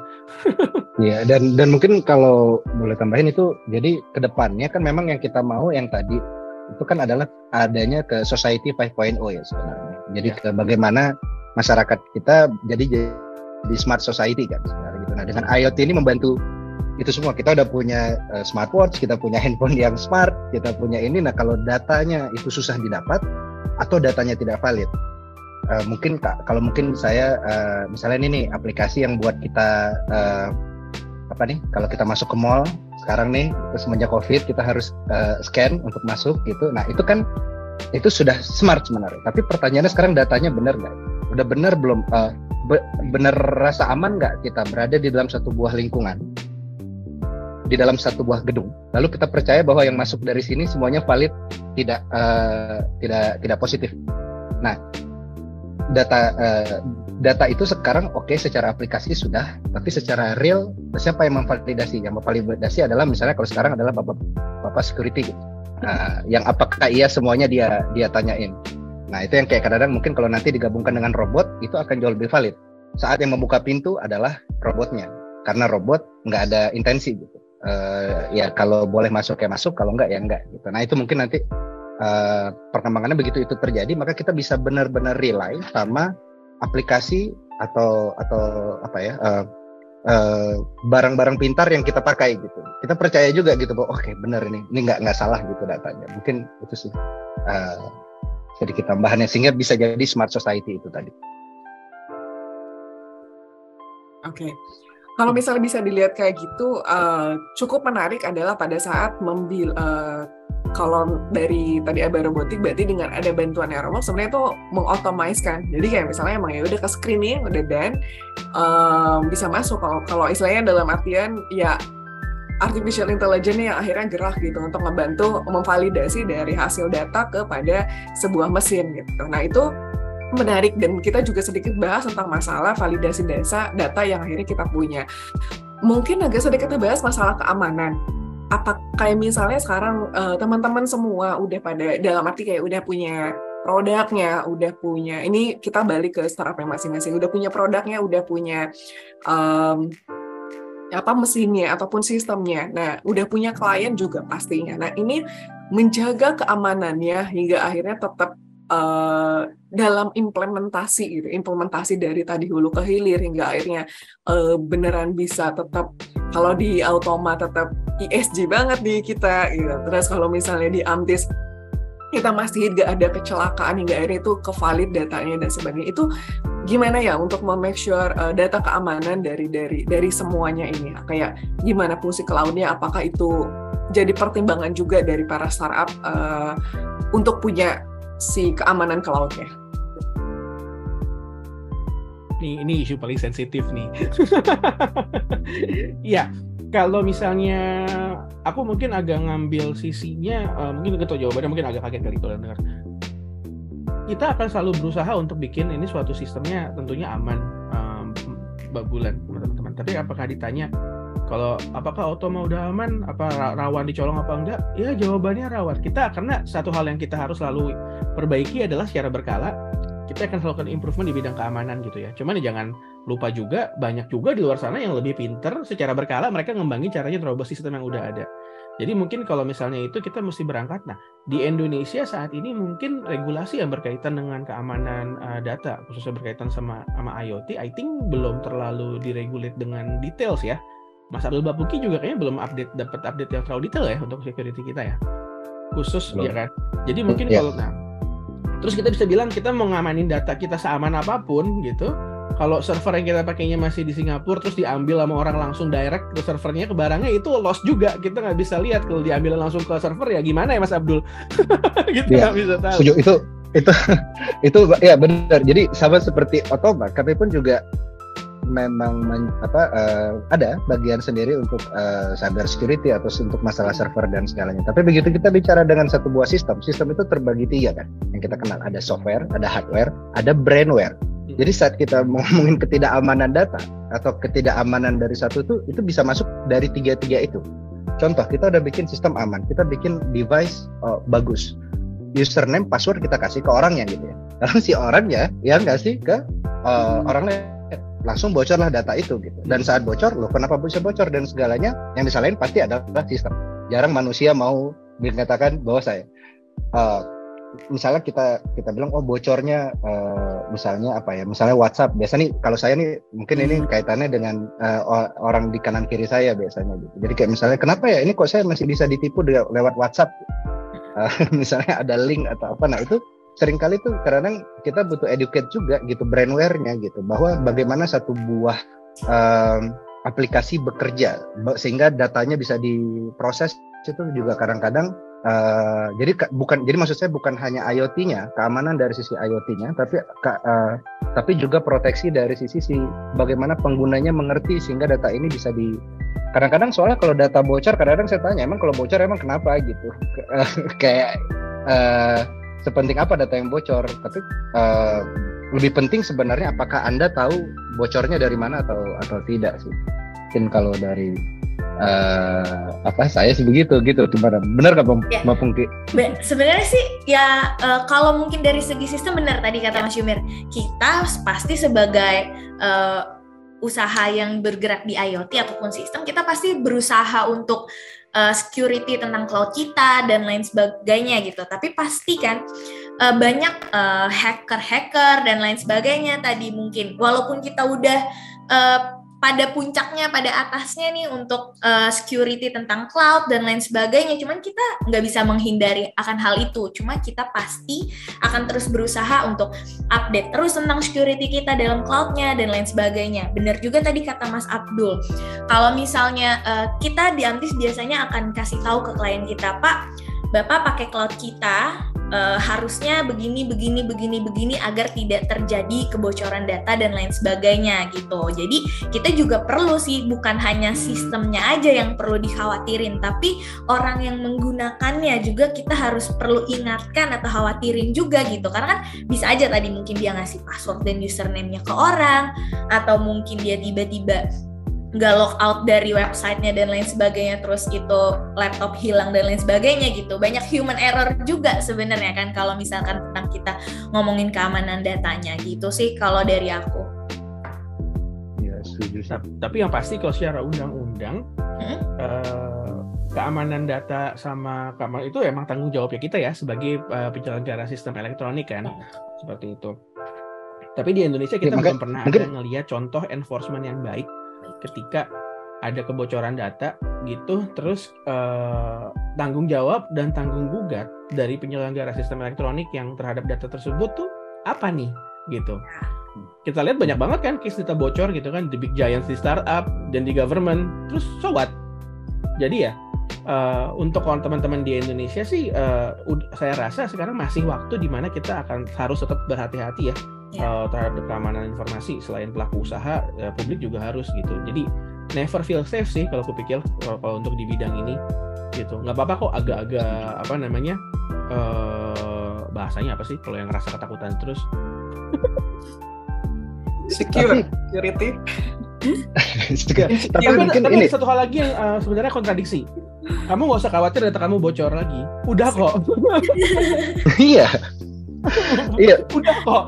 Iya, dan mungkin kalau boleh tambahin itu, jadi kedepannya kan memang yang kita mau yang tadi itu kan adalah adanya ke society 5.0 ya sebenarnya. Jadi ke bagaimana masyarakat kita jadi smart society kan sebenarnya gitu. Nah, dengan IoT ini membantu itu semua. Kita udah punya smartwatch, kita punya handphone yang smart, kita punya ini. Nah, kalau datanya itu susah didapat atau datanya tidak valid, mungkin saya misalnya ini nih aplikasi yang buat kita kalau kita masuk ke mall sekarang nih, semenjak COVID kita harus scan untuk masuk gitu. Nah, itu kan itu sudah smart sebenarnya. Tapi pertanyaannya sekarang datanya benar nggak? Udah benar belum? Benar rasa aman nggak kita berada di dalam satu buah lingkungan, di dalam satu buah gedung, lalu kita percaya bahwa yang masuk dari sini semuanya valid, tidak positif. Nah, data itu sekarang oke, secara aplikasi sudah, tapi secara real siapa yang memvalidasi? Yang memvalidasi adalah misalnya kalau sekarang adalah bapak security gitu. Yang apakah iya semuanya dia tanyain. Nah, itu yang kayak kadang-kadang mungkin kalau nanti digabungkan dengan robot itu akan jauh lebih valid. Saat yang membuka pintu adalah robotnya, karena robot nggak ada intensi gitu. Ya kalau boleh masuk ya masuk, kalau enggak ya enggak gitu. Nah, itu mungkin nanti perkembangannya begitu itu terjadi, maka kita bisa benar-benar rely sama aplikasi atau barang-barang pintar yang kita pakai gitu. Kita percaya juga gitu bahwa oke, benar ini nggak salah gitu datanya. Mungkin itu sih sedikit tambahannya sehingga bisa jadi smart society itu tadi. Oke. Kalau misalnya bisa dilihat kayak gitu, cukup menarik adalah pada saat kalau dari tadi Aba Robotik, berarti dengan ada bantuan robot sebenarnya itu mengotomatis kan. Jadi kayak misalnya emang ya udah ke screening, udah done, bisa masuk. Kalau istilahnya dalam artian ya artificial intelligence yang akhirnya gerak gitu untuk membantu memvalidasi dari hasil data kepada sebuah mesin gitu. Nah, itu menarik, dan kita juga sedikit bahas tentang masalah validasi data yang akhirnya kita punya. Mungkin agak sedikit bahas masalah keamanan. Apa kayak misalnya sekarang teman-teman semua udah pada dalam arti kayak udah punya produknya, udah punya, ini kita balik ke startupnya masing-masing, udah punya produknya, udah punya mesinnya ataupun sistemnya. Nah, udah punya klien juga pastinya. Nah, ini menjaga keamanannya hingga akhirnya tetap dalam implementasi dari tadi hulu ke hilir hingga akhirnya beneran bisa tetap, kalau di Automa tetap ESG banget di kita gitu. Terus kalau misalnya di Amtis kita masih nggak ada kecelakaan hingga akhirnya itu kevalid datanya dan sebagainya. Itu gimana ya untuk make sure data keamanan dari semuanya ini? Kayak gimana fungsi cloud-nya? Apakah itu jadi pertimbangan juga dari para startup untuk punya si keamanan cloud-nya? Ini isu paling sensitif nih. Ya, kalau misalnya aku mungkin agak ngambil sisinya, mungkin ketua jawabannya mungkin agak kaget kali kalau dengar. Kita akan selalu berusaha untuk bikin ini suatu sistemnya tentunya aman, Mbak Bulan, teman-teman. Tapi apakah ditanya kalau apakah Automa udah aman, apa rawan dicolong apa enggak? Ya jawabannya rawan. Karena satu hal yang kita harus selalu perbaiki adalah secara berkala kita akan melakukan improvement di bidang keamanan gitu ya. Cuman jangan lupa juga banyak juga di luar sana yang lebih pinter secara berkala mereka ngembangin caranya terobos sistem yang udah ada. Jadi mungkin kalau misalnya itu kita mesti berangkat. Nah, di Indonesia saat ini mungkin regulasi yang berkaitan dengan keamanan data, khususnya berkaitan sama IoT, I think belum terlalu diregulate dengan details ya. Mas Abdul Bapuki juga kayaknya belum dapat update yang terlalu detail ya untuk security kita ya. Khusus belum. Ya kan. Jadi mungkin kalau terus kita bisa bilang kita mau ngamanin data kita seaman apapun gitu. Kalau server yang kita pakainya masih di Singapura terus diambil sama orang langsung direct ke servernya ke barangnya itu loss juga. Kita nggak bisa lihat kalau diambil langsung ke server ya gimana ya Mas Abdul. Kita nggak bisa tahu. Setuju itu ya benar. Jadi sama seperti Automa, kami pun juga memang ada bagian sendiri untuk cyber security atau untuk masalah server dan segalanya. Tapi begitu kita bicara dengan satu buah sistem itu terbagi 3 kan. Yang kita kenal ada software, ada hardware, ada brainware. Jadi saat kita ngomongin ketidakamanan data atau ketidakamanan dari satu itu bisa masuk dari 3 itu. Contoh, kita udah bikin sistem aman, kita bikin device bagus. Username, password kita kasih ke orangnya gitu ya. Lalu si orangnya yang ngasih ke orang lain. Langsung bocorlah data itu gitu. Dan saat bocor, loh kenapa bisa bocor dan segalanya yang disalahin pasti adalah sistem. Jarang manusia mau mengatakan bahwa saya misalnya kita bilang bocornya misalnya apa ya? Misalnya WhatsApp. Biasa nih kalau saya nih mungkin ini kaitannya dengan orang di kanan kiri saya biasanya gitu. Jadi kayak misalnya kenapa ya ini kok saya masih bisa ditipu lewat WhatsApp? Misalnya ada link atau apa. Nah itu seringkali tuh kadang kita butuh educate juga gitu brainware-nya gitu bahwa bagaimana satu buah aplikasi bekerja sehingga datanya bisa diproses itu juga kadang-kadang jadi maksud saya bukan hanya IoT-nya, keamanan dari sisi IoT-nya tapi juga proteksi dari sisi bagaimana penggunanya mengerti sehingga data ini bisa kadang-kadang soalnya kalau data bocor kadang-kadang saya tanya emang kalau bocor emang kenapa gitu kayak sepenting apa data yang bocor, tapi lebih penting sebenarnya apakah Anda tahu bocornya dari mana atau tidak sih. Mungkin kalau dari saya sih begitu gitu. Gimana? Benar nggak Mbak Pungki? Sebenarnya sih ya kalau mungkin dari segi sistem benar tadi kata Mas Yumir, kita pasti sebagai usaha yang bergerak di IoT ataupun sistem, kita pasti berusaha untuk security tentang cloud kita dan lain sebagainya gitu. Tapi pasti kan banyak hacker dan lain sebagainya tadi mungkin. Walaupun kita udah pada puncaknya, pada atasnya nih untuk security tentang cloud dan lain sebagainya, cuman kita nggak bisa menghindari akan hal itu. Cuma kita pasti akan terus berusaha untuk update terus tentang security kita dalam cloud-nya dan lain sebagainya. Benar juga tadi kata Mas Abdul, kalau misalnya kita di Antis biasanya akan kasih tahu ke klien kita, Pak, Bapak pakai cloud kita harusnya begini agar tidak terjadi kebocoran data dan lain sebagainya gitu. Jadi kita juga perlu sih bukan hanya sistemnya aja yang perlu dikhawatirin, tapi orang yang menggunakannya juga kita harus perlu ingatkan atau khawatirin juga gitu. Karena kan bisa aja tadi mungkin dia ngasih password dan username-nya ke orang, atau mungkin dia tiba-tiba nggak log out dari websitenya dan lain sebagainya, terus itu laptop hilang dan lain sebagainya gitu. Banyak human error juga sebenarnya kan kalau misalkan tentang kita ngomongin keamanan datanya gitu sih kalau dari aku. Ya setuju. Tapi yang pasti kalau secara undang-undang keamanan data sama keamanan itu emang tanggung jawabnya kita ya sebagai penyelenggara sistem elektronik kan, seperti itu. Tapi di Indonesia kita belum pernah ada ngelihat contoh enforcement yang baik ketika ada kebocoran data gitu, terus tanggung jawab dan tanggung gugat dari penyelenggara sistem elektronik yang terhadap data tersebut tuh apa nih gitu. Kita lihat banyak banget kan case data bocor gitu kan di big giants, di startup dan di government, terus so what? Jadi ya untuk teman-teman di Indonesia sih saya rasa sekarang masih waktu di mana kita harus tetap berhati-hati ya terhadap keamanan informasi. Selain pelaku usaha, publik juga harus gitu. Jadi never feel safe sih kalau aku pikir kalau untuk di bidang ini gitu. Nggak apa-apa kok agak-agak bahasanya apa sih kalau yang ngerasa ketakutan terus security. Tapi mungkin tapi ini ada satu hal lagi yang sebenarnya kontradiksi. Kamu nggak usah khawatir data kamu bocor lagi. Udah kok. iya. Udah kok.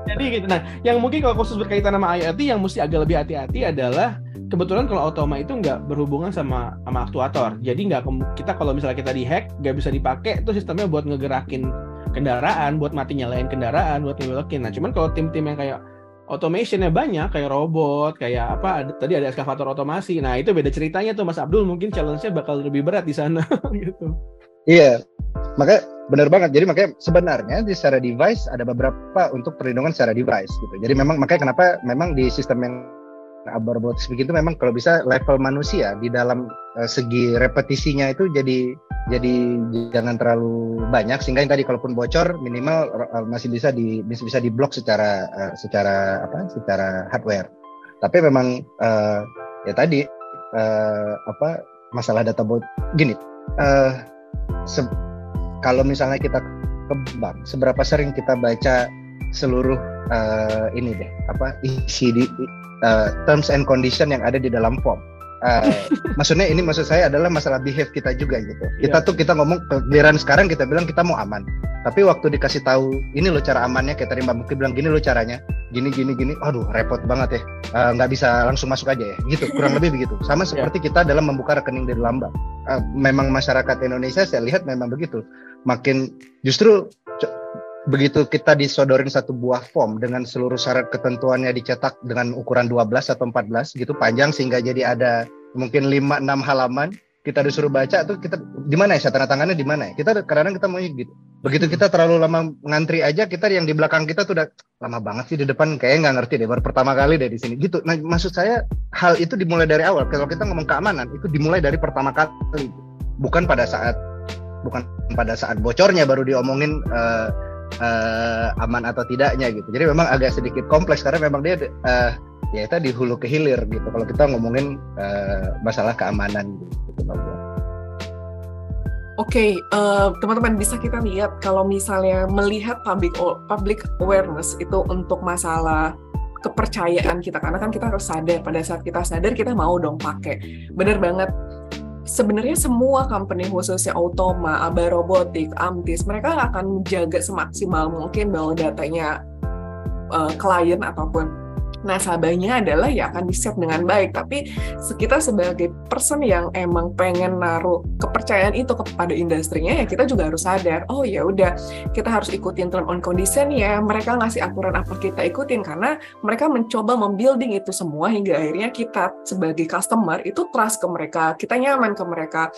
Jadi gitu. Nah, yang mungkin kalau khusus berkaitan sama IoT yang mesti agak lebih hati-hati adalah kebetulan kalau Automa itu nggak berhubungan sama aktuator. Jadi kita kalau misalnya kita dihack nggak bisa dipakai itu sistemnya buat ngegerakin kendaraan, buat mati nyalain kendaraan, buat ngebelokin. Nah, cuman kalau tim-tim yang kayak automationnya banyak, kayak robot, kayak tadi ada eskavator otomasi. Nah, itu beda ceritanya tuh Mas Abdul, mungkin challenge-nya bakal lebih berat di sana gitu. Iya. Makanya benar banget. Jadi makanya sebenarnya di secara device ada beberapa untuk perlindungan secara device gitu. Jadi makanya kenapa memang di sistem yang robotics begitu memang kalau bisa level manusia di dalam segi repetisinya itu jadi jangan terlalu banyak sehingga yang tadi kalaupun bocor minimal masih bisa di blok secara hardware. Tapi memang ya tadi masalah data gini. Kalau misalnya kita ke bank, seberapa sering kita baca seluruh isi di terms and condition yang ada di dalam form. Maksud saya adalah masalah behave kita juga gitu. Kita ngomong giliran sekarang kita bilang kita mau aman. Tapi waktu dikasih tahu ini lo cara amannya, kayak tadi Mbak Muki bilang gini lo caranya, gini. Aduh repot banget ya. Nggak bisa langsung masuk aja ya. Gitu, kurang lebih begitu. Sama seperti kita dalam membuka rekening di dalam bank. Memang masyarakat Indonesia saya lihat memang begitu. Makin justru begitu kita disodorin satu buah form dengan seluruh syarat ketentuannya dicetak dengan ukuran 12 atau 14 gitu panjang sehingga jadi ada mungkin 5-6 halaman, kita disuruh baca tuh kita di mana ya tanda tangannya di mana ya? Kadang-kadang kita mau gitu. Begitu kita terlalu lama ngantri aja, kita yang di belakang kita tuh udah lama banget sih di depan kayaknya nggak ngerti deh baru pertama kali deh di sini gitu. Nah, maksud saya hal itu dimulai dari awal. Kalau kita ngomong keamanan itu dimulai dari pertama kali. Bukan pada saat bocornya baru diomongin aman atau tidaknya gitu. Jadi memang agak sedikit kompleks karena memang dia ya tadi hulu ke hilir gitu. Kalau kita ngomongin masalah keamanan gitu. Oke, teman-teman bisa kita lihat kalau misalnya melihat public awareness itu untuk masalah kepercayaan kita, karena kan kita harus sadar pada saat kita sadar kita mau dong pakai. Bener banget. Sebenarnya semua company khususnya Automa, Aba Robotik, Amtis, mereka akan menjaga semaksimal mungkin bahwa datanya klien ataupun nasabahnya adalah ya akan di-set dengan baik. Tapi kita sebagai person yang emang pengen naruh kepercayaan itu kepada industrinya, ya kita juga harus sadar, oh ya udah kita harus ikutin term and condition ya, mereka ngasih aturan apa kita ikutin, karena mereka mencoba membuilding itu semua hingga akhirnya kita sebagai customer itu trust ke mereka, kita nyaman ke mereka.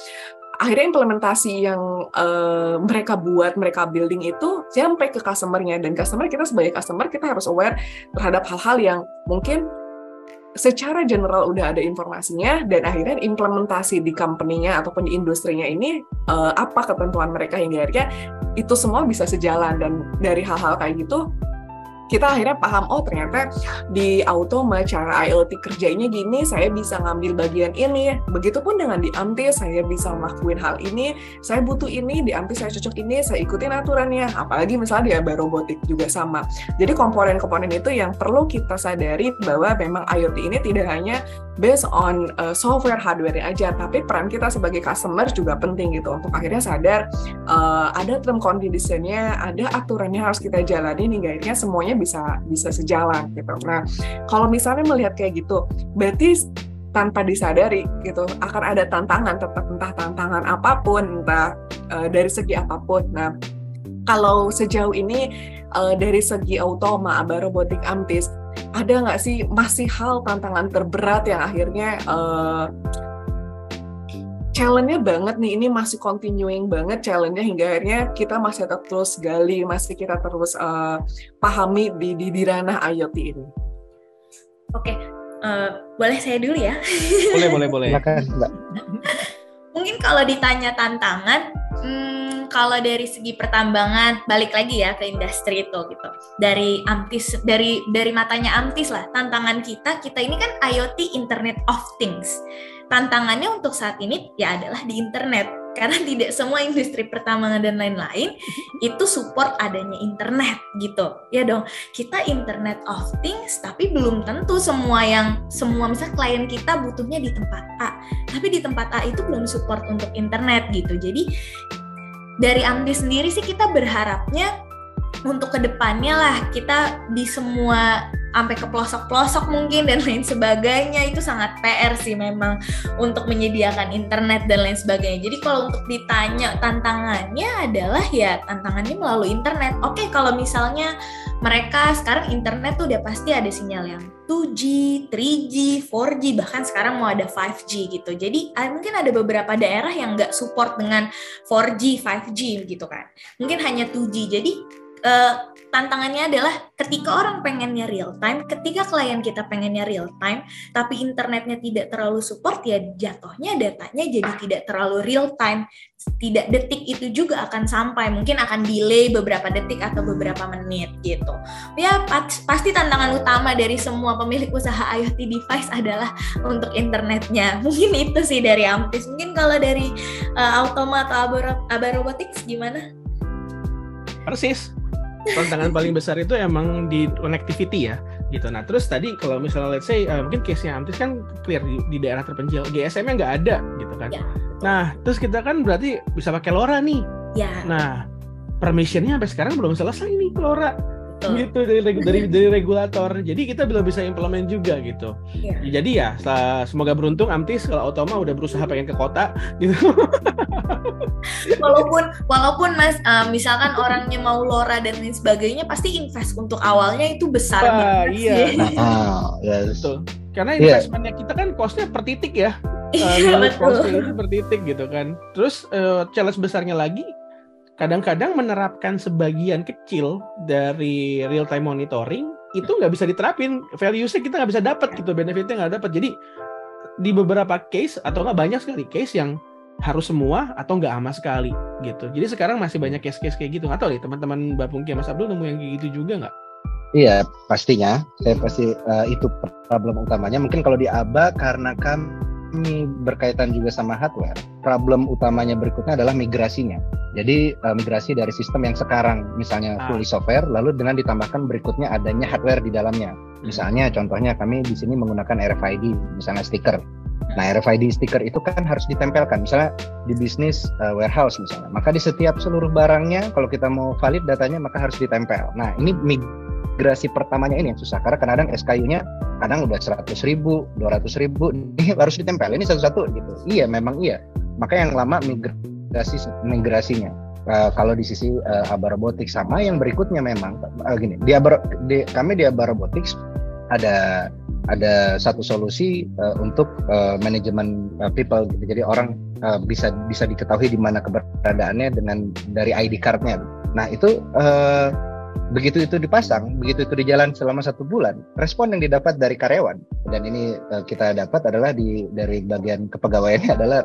Akhirnya implementasi yang mereka buat, mereka building itu sampai ke customer-nya, dan kita sebagai customer kita harus aware terhadap hal-hal yang mungkin secara general udah ada informasinya, dan akhirnya implementasi di company-nya ataupun di industrinya ini apa ketentuan mereka hingga akhirnya itu semua bisa sejalan. Dan dari hal-hal kayak gitu kita akhirnya paham, oh ternyata di Automa cara IoT kerjanya gini, saya bisa ngambil bagian ini. Begitupun dengan di Amtis, saya bisa ngelakuin hal ini, saya butuh ini, di Amtis saya cocok ini, saya ikutin aturannya. Apalagi misalnya di Aba Robotik juga sama. Jadi komponen-komponen itu yang perlu kita sadari bahwa memang IoT ini tidak hanya based on software hardware aja, tapi peran kita sebagai customer juga penting gitu untuk akhirnya sadar ada term condition-nya, ada aturannya harus kita jalani hingga akhirnya semuanya bisa sejalan gitu. Nah, kalau misalnya melihat kayak gitu, berarti tanpa disadari gitu akan ada tantangan, entah tantangan apapun, entah dari segi apapun. Nah, kalau sejauh ini dari segi Automa, Aba Robotik, Amtis, ada nggak sih masih hal tantangan terberat yang akhirnya challenge-nya banget nih, ini masih continuing banget challenge-nya hingga akhirnya kita masih tetap terus gali, masih kita terus pahami di ranah IoT ini. Oke, boleh saya dulu ya? Boleh. Silakan, Mbak. Mungkin kalau ditanya tantangan, kalau dari segi pertambangan, balik lagi ya ke industri itu gitu. Dari Amtis, dari matanya Amtis lah, tantangan kita ini kan IoT, Internet of Things. Tantangannya untuk saat ini ya adalah di internet. Karena tidak semua industri pertambangan dan lain-lain itu support adanya internet gitu. Ya dong, kita Internet of Things, tapi belum tentu semua misal klien kita butuhnya di tempat A, tapi di tempat A itu belum support untuk internet gitu. Jadi dari Amdi sendiri sih kita berharapnya untuk kedepannya lah kita di semua sampai ke pelosok-pelosok mungkin dan lain sebagainya, itu sangat PR sih memang untuk menyediakan internet dan lain sebagainya. Jadi kalau untuk ditanya tantangannya adalah ya tantangannya melalui internet. Oke, kalau misalnya mereka sekarang internet tuh udah pasti ada sinyal yang 2G, 3G, 4G, bahkan sekarang mau ada 5G gitu. Jadi mungkin ada beberapa daerah yang nggak support dengan 4G, 5G gitu kan. Mungkin hanya 2G. Jadi tantangannya adalah ketika orang pengennya real time, ketika klien kita pengennya real time, tapi internetnya tidak terlalu support, ya jatuhnya datanya jadi tidak terlalu real time. Tidak detik itu juga akan sampai, mungkin akan delay beberapa detik atau beberapa menit gitu. Ya pasti tantangan utama dari semua pemilik usaha IoT device adalah untuk internetnya. Mungkin itu sih dari Amtis. Mungkin kalau dari Automa atau Aba Robotics gimana? Persis. Tantangan paling besar itu emang di connectivity ya gitu. Nah terus tadi kalau misalnya let's say mungkin case-nya Amtis kan clear di daerah terpencil, GSM-nya nggak ada gitu kan ya. Nah terus kita kan berarti bisa pakai LoRa nih ya. Nah permission-nya sampai sekarang belum selesai nih LoRa gitu dari regulator, jadi kita belum bisa implement juga gitu ya. Jadi ya semoga beruntung Amtis kalau Automa udah berusaha pengen ke kota gitu. Walaupun Mas misalkan orangnya mau LoRa dan lain sebagainya, pasti invest untuk awalnya itu besar banget. Iya. Yes. Betul. Karena investmentnya kita kan cost-nya per titik ya. Cost-nya itu per titik gitu kan. Terus challenge besarnya lagi, kadang-kadang menerapkan sebagian kecil dari real time monitoring itu nggak bisa diterapin, value-nya kita nggak bisa dapat gitu, benefitnya nggak dapat. Jadi di beberapa case atau nggak banyak sekali case yang harus semua atau nggak sama sekali gitu. Jadi sekarang masih banyak case-case kayak gitu. Nggak tahu nih teman-teman Mbak Pungki, Mas Abdul nemu yang kayak gitu juga nggak? Iya, pastinya. Saya pasti itu problem utamanya. Mungkin kalau di ABA karena kami berkaitan juga sama hardware, problem utamanya berikutnya adalah migrasinya. Jadi migrasi dari sistem yang sekarang misalnya fully software, lalu dengan ditambahkan berikutnya adanya hardware di dalamnya. Misalnya contohnya kami di sini menggunakan RFID, misalnya stiker. Nah, RFID stiker itu kan harus ditempelkan, misalnya di bisnis warehouse misalnya. Maka di setiap seluruh barangnya, kalau kita mau valid datanya, maka harus ditempel. Nah, ini migrasi pertamanya ini yang susah, karena kadang-kadang SKU-nya kadang udah 100.000, 200.000, ini harus ditempel, ini satu-satu gitu. Iya, memang iya. Maka yang lama migrasinya. Kalau di sisi Aba Robotics sama yang berikutnya memang gini, kami di Aba Robotics ada satu solusi untuk manajemen people gitu. Jadi orang bisa diketahui di mana keberadaannya dengan dari ID card-nya. Nah itu begitu itu dipasang, begitu itu dijalan selama 1 bulan, respon yang didapat dari karyawan, dan ini kita dapat adalah dari bagian kepegawaiannya adalah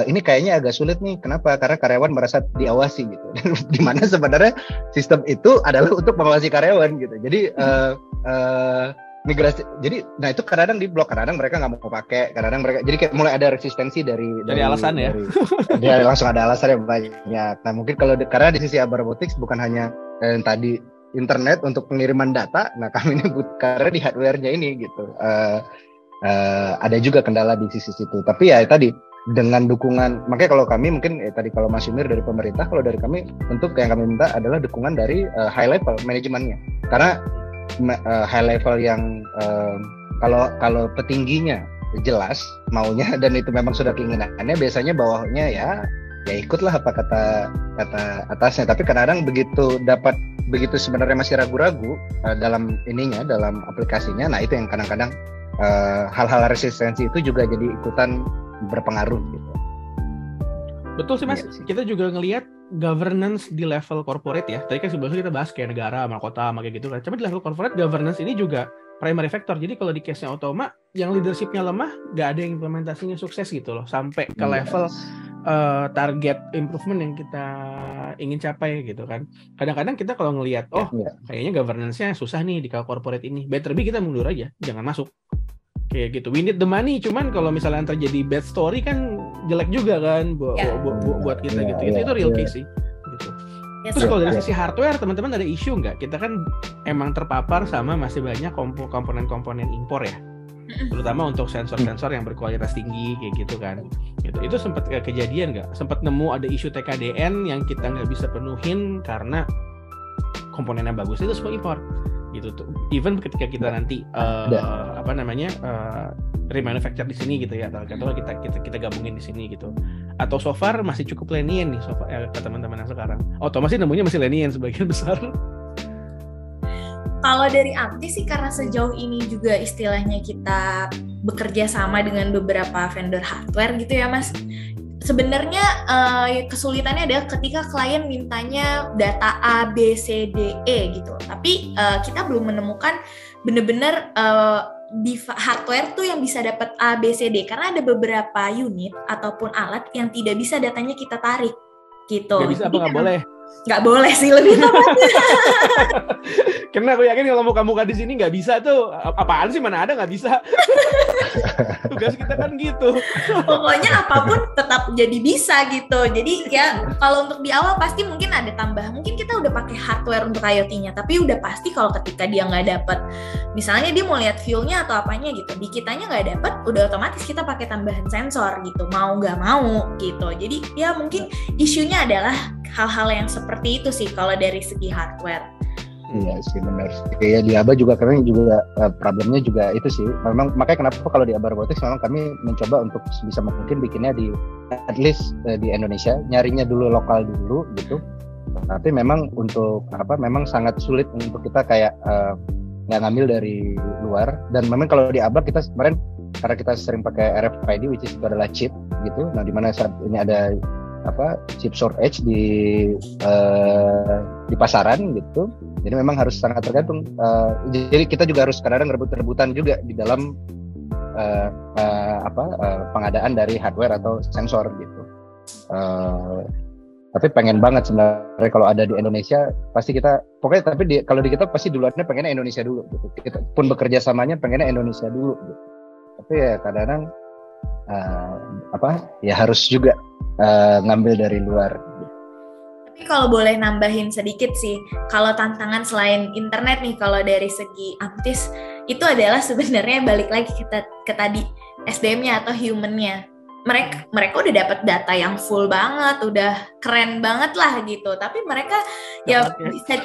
ini kayaknya agak sulit nih. Kenapa? Karena karyawan merasa diawasi gitu. Di mana sebenarnya sistem itu adalah untuk mengawasi karyawan gitu. Jadi migrasi, jadi nah itu kadang-kadang diblok, kadang-kadang mereka nggak mau pakai, kadang-kadang mereka jadi kayak mulai ada resistensi dari alasan ya. Dia langsung ada alasan yang banyak. Nah mungkin karena di sisi Aba Robotics bukan hanya yang tadi internet untuk pengiriman data, nah kami ini karena di hardware-nya ini gitu ada juga kendala di sisi situ. Tapi ya tadi dengan dukungan, makanya kalau kami mungkin tadi kalau Mas Yumir dari pemerintah, kalau dari kami untuk yang kami minta adalah dukungan dari high level manajemennya, karena high level yang kalau petingginya jelas maunya dan itu memang sudah keinginannya, biasanya bawahnya ya ikutlah apa kata atasnya. Tapi kadang-kadang begitu sebenarnya masih ragu-ragu dalam aplikasinya, nah itu yang kadang-kadang hal-hal resistensi itu juga jadi ikutan berpengaruh gitu. Betul sih Mas, kita juga ngelihat governance di level corporate ya. Tadi kan sebelumnya kita bahas kayak negara, sama kota, sama kayak gitu kan. Cuma di level corporate governance ini juga primary factor. Jadi kalau di case-nya Automa, yang leadership-nya lemah, nggak ada yang implementasinya sukses gitu loh. Sampai ke level target improvement yang kita ingin capai gitu kan. Kadang-kadang kita kalau ngelihat kayaknya governance-nya susah nih di corporate ini, better be kita mundur aja, jangan masuk. Kayak gitu. We need the money, cuman kalau misalnya terjadi bad story kan jelek juga kan buat kita gitu. Itu real case sih gitu. Terus kalau dari sisi hardware, teman-teman ada isu nggak? Kita kan emang terpapar sama masih banyak komponen-komponen impor ya, terutama untuk sensor-sensor yang berkualitas tinggi kayak gitu kan. Itu sempat kejadian nggak? Sempat nemu ada isu TKDN yang kita nggak bisa penuhin karena komponennya bagus itu semua impor gitu tuh. Even ketika kita nanti remanufacture di sini gitu ya, atau kita gabungin di sini gitu. Atau so far masih cukup Lenian nih ke teman-teman yang sekarang. Otomatis nemunya masih Lenian sebagian besar. Kalau dari Amtis sih karena sejauh ini juga istilahnya kita bekerja sama dengan beberapa vendor hardware gitu ya Mas. Sebenarnya kesulitannya adalah ketika klien mintanya data A, B, C, D, E gitu. Tapi kita belum menemukan benar-benar di hardware tuh yang bisa dapat A, B, C, D. Karena ada beberapa unit ataupun alat yang tidak bisa datanya kita tarik gitu. Nggak bisa apa nggak boleh? Nggak boleh sih lebih tepatnya. Karena aku yakin kalau muka-muka di sini nggak bisa tuh, apaan sih, mana ada nggak bisa. Tugas kita kan gitu. Pokoknya apapun tetap jadi bisa gitu. Jadi ya kalau untuk di awal pasti mungkin ada tambah. Mungkin kita udah pakai hardware untuk IoT-nya, tapi udah pasti kalau ketika dia nggak dapet, misalnya dia mau lihat view-nya atau apanya gitu, di kitanya nggak dapet, udah otomatis kita pakai tambahan sensor gitu, mau nggak mau gitu. Jadi ya mungkin isunya adalah hal-hal yang seperti itu sih kalau dari segi hardware. Iya sih benar. Kayak di Aba juga karena juga problemnya juga itu sih. Memang makanya kenapa kalau di Aba Robotics memang kami mencoba untuk bisa mungkin bikinnya di at least di Indonesia, nyarinya dulu lokal dulu gitu. Tapi memang untuk memang sangat sulit untuk kita kayak nggak ngambil dari luar. Dan memang kalau di Aba kita kemarin karena kita sering pakai RFID which is itu adalah chip gitu. Nah di mana saat ini ada chip shortage di pasaran gitu. Jadi memang harus sangat tergantung. Jadi kita juga harus kadang-kadang rebut-rebutan juga di dalam pengadaan dari hardware atau sensor gitu. Tapi pengen banget sebenarnya kalau ada di Indonesia pasti kita pokoknya tapi kalau di kita pasti duluannya pengennya Indonesia dulu gitu. Kita pun bekerja samanya pengennya Indonesia dulu gitu. Tapi ya kadang-kadang ya harus juga ngambil dari luar. Tapi kalau boleh nambahin sedikit sih, kalau tantangan selain internet nih, kalau dari segi Amtis itu adalah sebenarnya balik lagi ke tadi SDM-nya atau human-nya. Mereka udah dapat data yang full banget, udah keren banget lah gitu. Tapi mereka bisa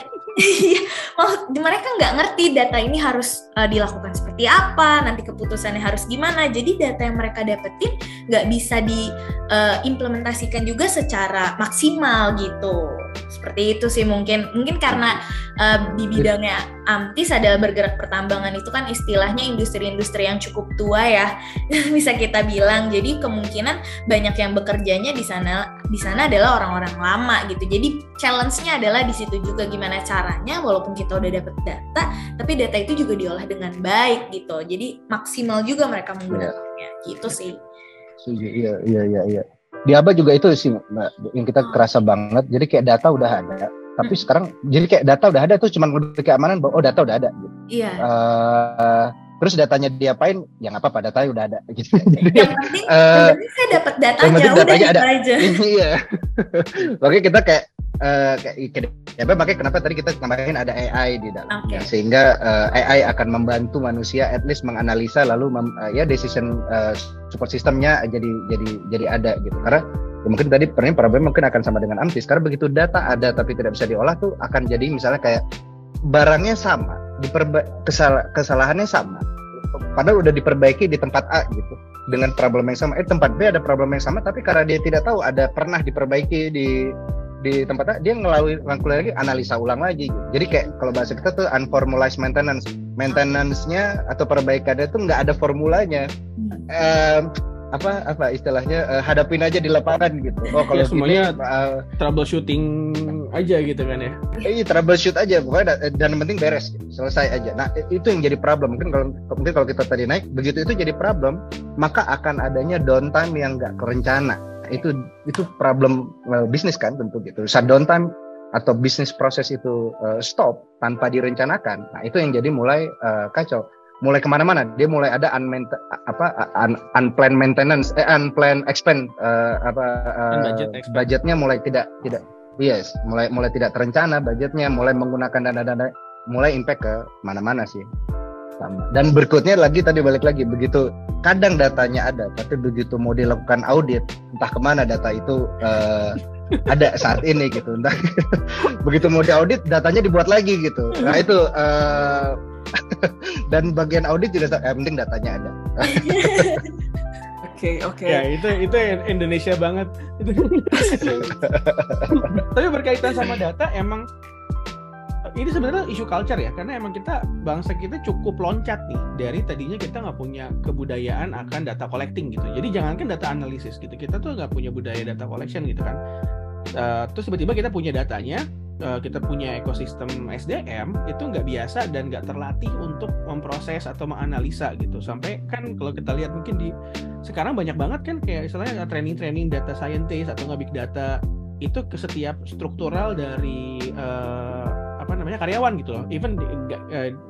mereka nggak ngerti data ini harus dilakukan seperti apa, nanti keputusannya harus gimana. Jadi data yang mereka dapetin nggak bisa diimplementasikan juga secara maksimal gitu. Seperti itu sih mungkin karena di bidangnya Amtis adalah bergerak pertambangan, itu kan istilahnya industri-industri yang cukup tua ya bisa kita bilang. Jadi kemungkinan banyak yang bekerjanya di sana adalah orang-orang lama gitu. Jadi challenge-nya adalah di situ juga gimana caranya walaupun kita udah dapet data, tapi data itu juga diolah dengan baik gitu. Jadi maksimal juga mereka menggunakannya gitu sih. Iya. Di Aba juga itu sih Mbak, yang kita kerasa banget. Jadi kayak data udah ada, tapi sekarang jadi kayak data udah ada tuh cuman lebih keamanan bahwa data udah ada gitu. Iya. Terus datanya diapain? Ya nggak apa-apa, datanya udah ada gitu. Yang penting saya dapat datanya udah ada aja. Iya. Makanya kita kayak makanya kenapa tadi kita tambahin ada AI di dalam, sehingga AI akan membantu manusia at least menganalisa lalu decision support systemnya jadi ada gitu. Karena ya mungkin tadi problem mungkin akan sama dengan Amtis, karena begitu data ada tapi tidak bisa diolah tuh akan jadi misalnya kayak barangnya sama, kesalahannya sama, padahal udah diperbaiki di tempat A gitu dengan problem yang sama. Tempat B ada problem yang sama, tapi karena dia tidak tahu ada pernah diperbaiki di tempat A, dia ngelakuin lagi analisa ulang lagi gitu. Jadi kayak kalau bahasa kita tuh unformalized maintenance-nya atau perbaikannya tuh nggak ada formulanya. Apa istilahnya hadapin aja di lapangan gitu. Oh kalau semuanya troubleshooting aja gitu kan ya. Iya troubleshoot aja pokoknya dan yang penting beres gitu. Selesai aja. Nah itu yang jadi problem. Mungkin kalau kita tadi naik begitu itu jadi problem, maka akan adanya downtime yang nggak kerencana. itu problem bisnis kan tentu gitu. Shutdown time atau bisnis proses itu stop tanpa direncanakan. Nah itu yang jadi mulai kacau, mulai kemana-mana. Dia mulai ada unplanned maintenance, unplanned expense, budgetnya mulai tidak mulai tidak terencana budgetnya, mulai menggunakan dana-dana, mulai impact ke mana-mana sih. Dan berikutnya lagi tadi balik lagi, begitu kadang datanya ada, tapi begitu mau dilakukan audit, entah kemana data itu ada saat ini gitu. Entah begitu mau diaudit, datanya dibuat lagi gitu. Nah itu dan bagian audit juga penting datanya ada. Oke. Ya itu Indonesia banget. Tapi berkaitan sama data, emang ini sebenarnya isu culture ya, karena emang bangsa kita cukup loncat nih dari tadinya kita nggak punya kebudayaan akan data collecting gitu. Jadi jangankan data analisis gitu, kita tuh nggak punya budaya data collection gitu kan. Terus tiba-tiba kita punya datanya, kita punya ekosistem SDM itu nggak biasa dan nggak terlatih untuk memproses atau menganalisa gitu. Sampai kan kalau kita lihat mungkin sekarang banyak banget kan kayak istilahnya training data scientist atau nggak big data itu ke setiap struktural dari karyawan gitu loh, even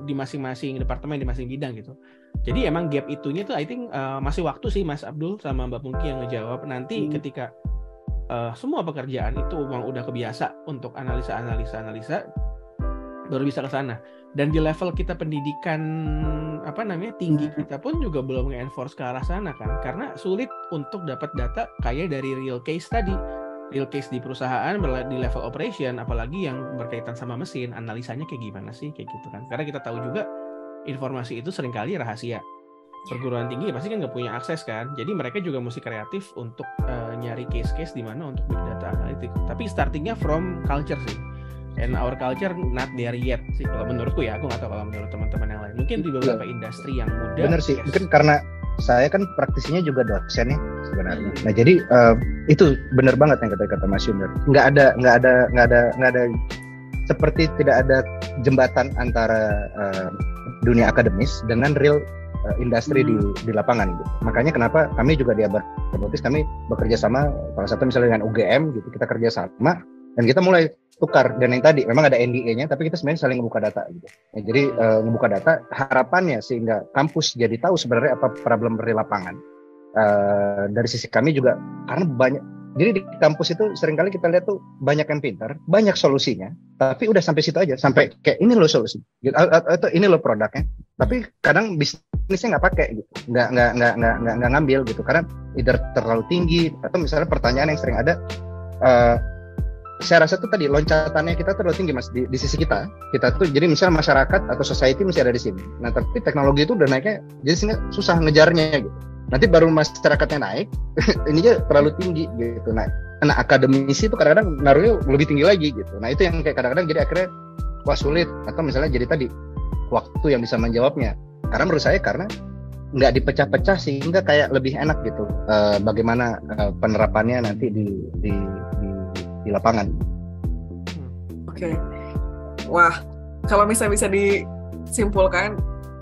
di masing-masing departemen, di masing bidang gitu. Jadi emang gap itunya tuh I think masih waktu sih Mas Abdul sama Mbak Pungki yang ngejawab nanti ketika semua pekerjaan itu memang udah kebiasa untuk analisa baru bisa ke sana. Dan di level kita pendidikan tinggi kita pun juga belum nge-enforce ke arah sana kan, karena sulit untuk dapat data kayak dari real case tadi. Real case di perusahaan, di level operation, apalagi yang berkaitan sama mesin, analisanya kayak gimana sih, kayak gitu kan. Karena kita tahu juga informasi itu seringkali rahasia. Perguruan tinggi pasti kan nggak punya akses kan, jadi mereka juga mesti kreatif untuk nyari case-case di mana untuk big data analytics. Tapi startingnya from culture sih, and our culture not there yet sih kalau menurutku ya. Aku nggak tahu kalau menurut teman-teman yang lain. Mungkin di beberapa industri yang muda. Bener sih, mungkin karena saya kan praktisinya juga dosen ya sebenarnya. Nah jadi itu benar banget yang kata Mas Yunur. Nggak ada seperti tidak ada jembatan antara dunia akademis dengan real industri di lapangan gitu. Makanya kenapa kami juga di Abar Robotics kami bekerja sama, salah satu misalnya dengan UGM gitu, kita kerja sama dan kita mulai tukar. Dan yang tadi memang ada NDA-nya, tapi kita sebenarnya saling ngebuka data gitu. Ya, jadi ngebuka data harapannya sehingga kampus jadi tahu sebenarnya apa problem di lapangan. Dari sisi kami juga karena banyak, jadi di kampus itu seringkali kita lihat tuh banyak yang pintar, banyak solusinya, tapi udah sampai situ aja, sampai kayak ini loh solusi, gitu, atau ini loh produknya, tapi kadang bisnisnya nggak pakai gitu, nggak ngambil gitu, karena either terlalu tinggi atau misalnya pertanyaan yang sering ada. Saya rasa tuh tadi loncatannya kita terlalu tinggi Mas di sisi kita tuh, jadi misalnya masyarakat atau society masih ada di sini. Nah tapi teknologi itu udah naiknya, jadi sehingga susah ngejarnya gitu. Nanti baru masyarakatnya naik, ininya terlalu tinggi gitu. Nah akademisi itu kadang-kadang naruhnya lebih tinggi lagi gitu. Nah itu yang kayak kadang-kadang jadi akhirnya wah sulit, atau misalnya jadi tadi waktu yang bisa menjawabnya. Karena menurut saya karena nggak dipecah-pecah sehingga kayak lebih enak gitu. Bagaimana penerapannya nanti di lapangan. Oke. Wah, kalau misalnya bisa disimpulkan,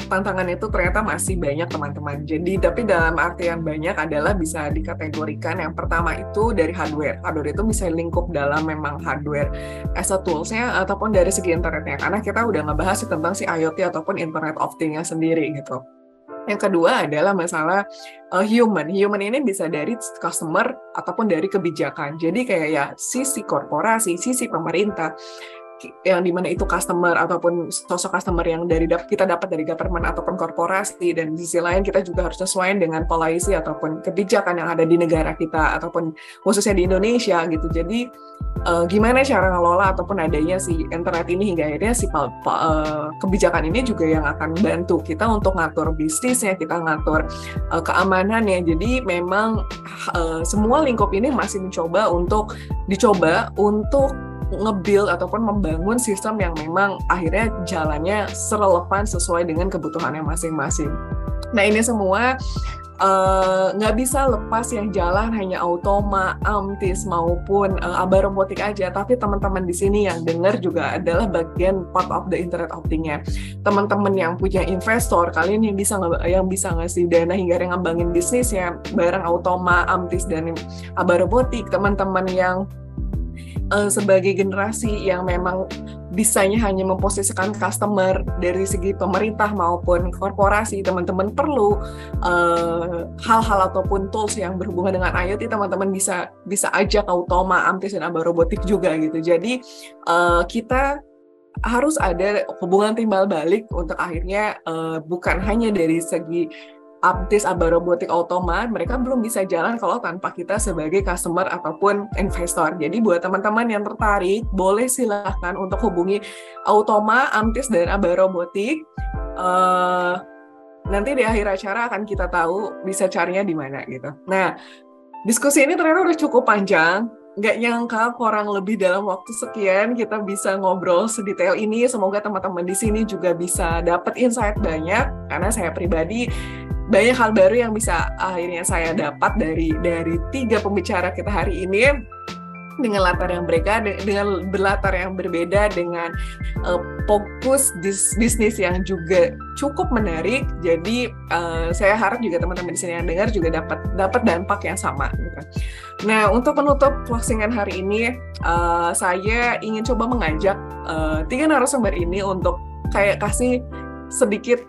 tantangan itu ternyata masih banyak teman-teman. Jadi, tapi dalam artian banyak adalah bisa dikategorikan. Yang pertama itu dari hardware. Hardware itu bisa lingkup dalam memang hardware as a tools-nya ataupun dari segi internetnya. Karena kita udah ngebahas tentang si IoT ataupun Internet of Things-nya sendiri gitu. Yang kedua adalah masalah human. Human ini bisa dari customer ataupun dari kebijakan. Jadi kayak ya sisi korporasi, sisi pemerintah, yang dimana itu customer ataupun sosok customer yang kita dapat dari government ataupun korporasi, dan di sisi lain kita juga harus sesuai dengan policy ataupun kebijakan yang ada di negara kita ataupun khususnya di Indonesia gitu. Jadi gimana cara ngelola ataupun adanya si internet ini hingga akhirnya si kebijakan ini juga yang akan bantu kita untuk ngatur bisnisnya, kita ngatur keamanannya. Jadi memang semua lingkup ini masih dicoba untuk nge-build ataupun membangun sistem yang memang akhirnya jalannya serelevan sesuai dengan kebutuhannya masing-masing. Nah ini semua nggak bisa lepas yang jalan hanya Automa, Amtis maupun Aba Robotik aja, tapi teman-teman di sini yang dengar juga adalah bagian part of the Internet of Things-nya. Teman-teman yang punya investor, kalian yang bisa ngasih dana hingga ngembangin bisnisnya bareng Automa, Amtis dan Aba Robotik. Teman-teman yang sebagai generasi yang memang bisanya hanya memposisikan customer dari segi pemerintah maupun korporasi, teman-teman perlu hal-hal ataupun tools yang berhubungan dengan IoT, teman-teman bisa ajak Automa, Amtis dan Aba Robotik juga gitu. Jadi kita harus ada hubungan timbal balik untuk akhirnya bukan hanya dari segi Amtis, Aba Robotik, Automa, mereka belum bisa jalan kalau tanpa kita sebagai customer ataupun investor. Jadi buat teman-teman yang tertarik, boleh silahkan untuk hubungi Automa, Amtis, dan Aba Robotik. Nanti di akhir acara akan kita tahu bisa carinya di mana gitu. Nah, diskusi ini ternyata udah cukup panjang. Nggak nyangka kurang lebih dalam waktu sekian kita bisa ngobrol sedetail ini. Semoga teman-teman di sini juga bisa dapat insight banyak, karena saya pribadi banyak hal baru yang bisa akhirnya saya dapat dari 3 pembicara kita hari ini, dengan latar yang dengan berlatar yang berbeda, dengan fokus bisnis yang juga cukup menarik. Jadi saya harap juga teman-teman di sini yang dengar juga dapat dampak yang sama gitu. Nah, untuk penutup closingan hari ini, saya ingin coba mengajak 3 narasumber ini untuk kayak kasih sedikit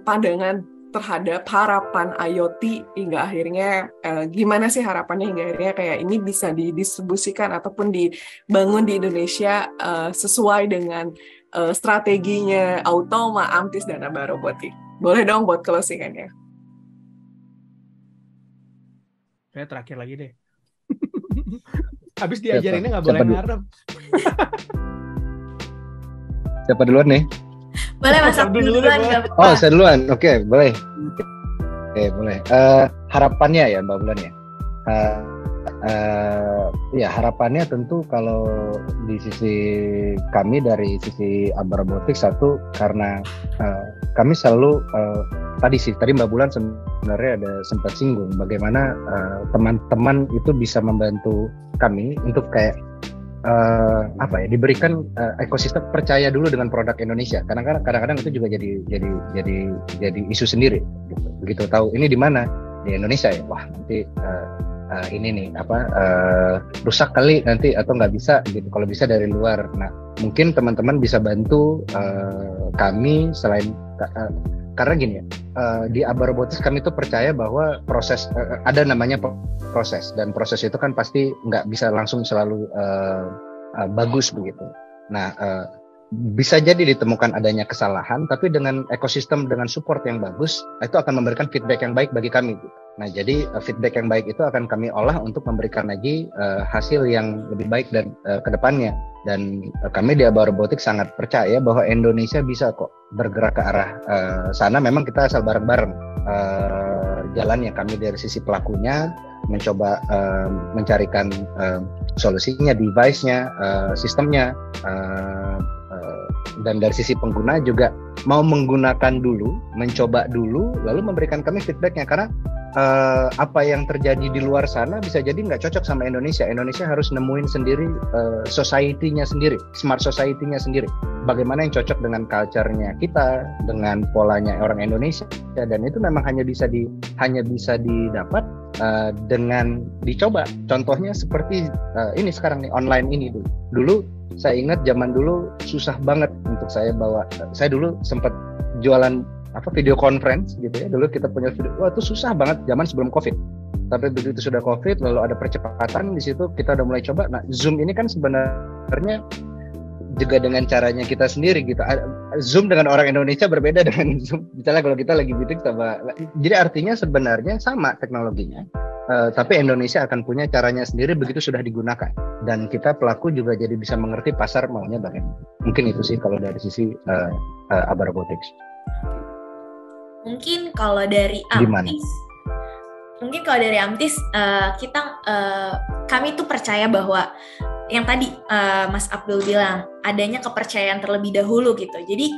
pandangan terhadap harapan IoT hingga akhirnya gimana sih harapannya hingga akhirnya kayak ini bisa didistribusikan ataupun dibangun di Indonesia sesuai dengan strateginya Automa, Amtis, dan Aba Robotik. Boleh dong buat closingannya. Saya terakhir lagi deh. Habis diajarinnya nggak boleh ngarep. Siapa duluan nih? Boleh Mas Abdi duluan. Oh, saya duluan. Oke, boleh. Oke, boleh. Harapannya ya Mbak Bulan ya. Ya harapannya tentu kalau di sisi kami, dari sisi Aba Robotik, satu karena kami selalu tadi Mbak Bulan sebenarnya ada sempat singgung bagaimana teman-teman itu bisa membantu kami untuk kayak diberikan ekosistem percaya dulu dengan produk Indonesia. Kadang-kadang itu juga jadi isu sendiri gitu. Begitu tahu ini di mana, di Indonesia ya, wah nanti ini nih rusak kali nanti atau nggak bisa gitu, kalau bisa dari luar. Nah mungkin teman-teman bisa bantu kami selain karena gini ya, di Aba Robotik kami tuh percaya bahwa proses ada namanya proses, dan proses itu kan pasti nggak bisa langsung selalu bagus begitu. Nah bisa jadi ditemukan adanya kesalahan, tapi dengan ekosistem, dengan support yang bagus, itu akan memberikan feedback yang baik bagi kami. Nah, jadi feedback yang baik itu akan kami olah untuk memberikan lagi hasil yang lebih baik dan ke depannya. Dan kami di Aba Robotik sangat percaya bahwa Indonesia bisa kok bergerak ke arah sana. Memang kita asal bareng-bareng jalannya. Kami dari sisi pelakunya mencoba mencarikan solusinya, device-nya, sistemnya, dan dari sisi pengguna juga mau menggunakan dulu, mencoba dulu, lalu memberikan kami feedbacknya. Karena apa yang terjadi di luar sana bisa jadi nggak cocok sama Indonesia. Indonesia harus nemuin sendiri society-nya sendiri, smart society-nya sendiri. Bagaimana yang cocok dengan culture-nya kita, dengan polanya orang Indonesia, dan itu memang hanya bisa didapat dengan dicoba. Contohnya seperti ini sekarang nih, online ini dulu. Dulu saya ingat zaman dulu susah banget untuk saya bawa. Saya dulu sempat jualan video conference gitu ya. Dulu kita punya video, wah itu susah banget zaman sebelum COVID. Tapi begitu sudah COVID, lalu ada percepatan di situ, kita udah mulai coba. Nah, Zoom ini kan sebenarnya juga dengan caranya kita sendiri gitu. Zoom dengan orang Indonesia berbeda dengan Zoom. Misalnya kalau kita lagi meeting sama, jadi artinya sebenarnya sama teknologinya. Tapi Indonesia akan punya caranya sendiri begitu sudah digunakan, dan kita pelaku juga jadi bisa mengerti pasar maunya bagaimana. Mungkin itu sih kalau dari sisi Aba Robotics. Mungkin kalau dari Amtis, kami tuh percaya bahwa yang tadi Mas Abdul bilang, adanya kepercayaan terlebih dahulu gitu. Jadi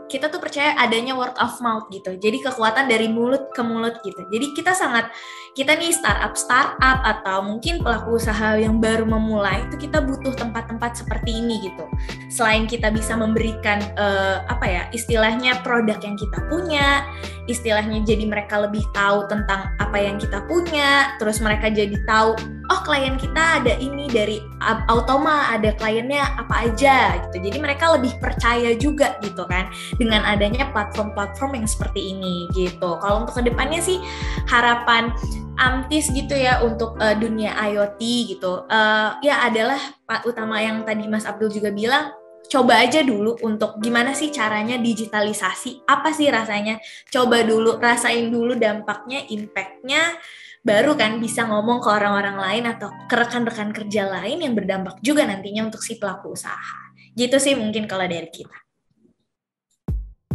kita tuh percaya adanya word of mouth gitu. Jadi kekuatan dari mulut ke mulut gitu. Jadi kita nih startup atau mungkin pelaku usaha yang baru memulai, itu kita butuh tempat-tempat seperti ini gitu. Selain kita bisa memberikan istilahnya produk yang kita punya, istilahnya jadi mereka lebih tahu tentang apa yang kita punya, terus mereka jadi tahu, oh klien kita ada ini dari Automa, ada kliennya apa aja gitu. Jadi mereka lebih percaya juga gitu kan dengan adanya platform-platform yang seperti ini gitu. Kalau untuk kedepannya sih harapan Amtis gitu ya untuk dunia IoT gitu, ya adalah utama yang tadi Mas Abdul juga bilang, coba aja dulu untuk gimana sih caranya digitalisasi, apa sih rasanya, coba dulu, rasain dulu dampaknya, impact-nya, baru kan bisa ngomong ke orang-orang lain atau ke rekan-rekan kerja lain yang berdampak juga nantinya untuk si pelaku usaha. Gitu sih mungkin kalau dari kita.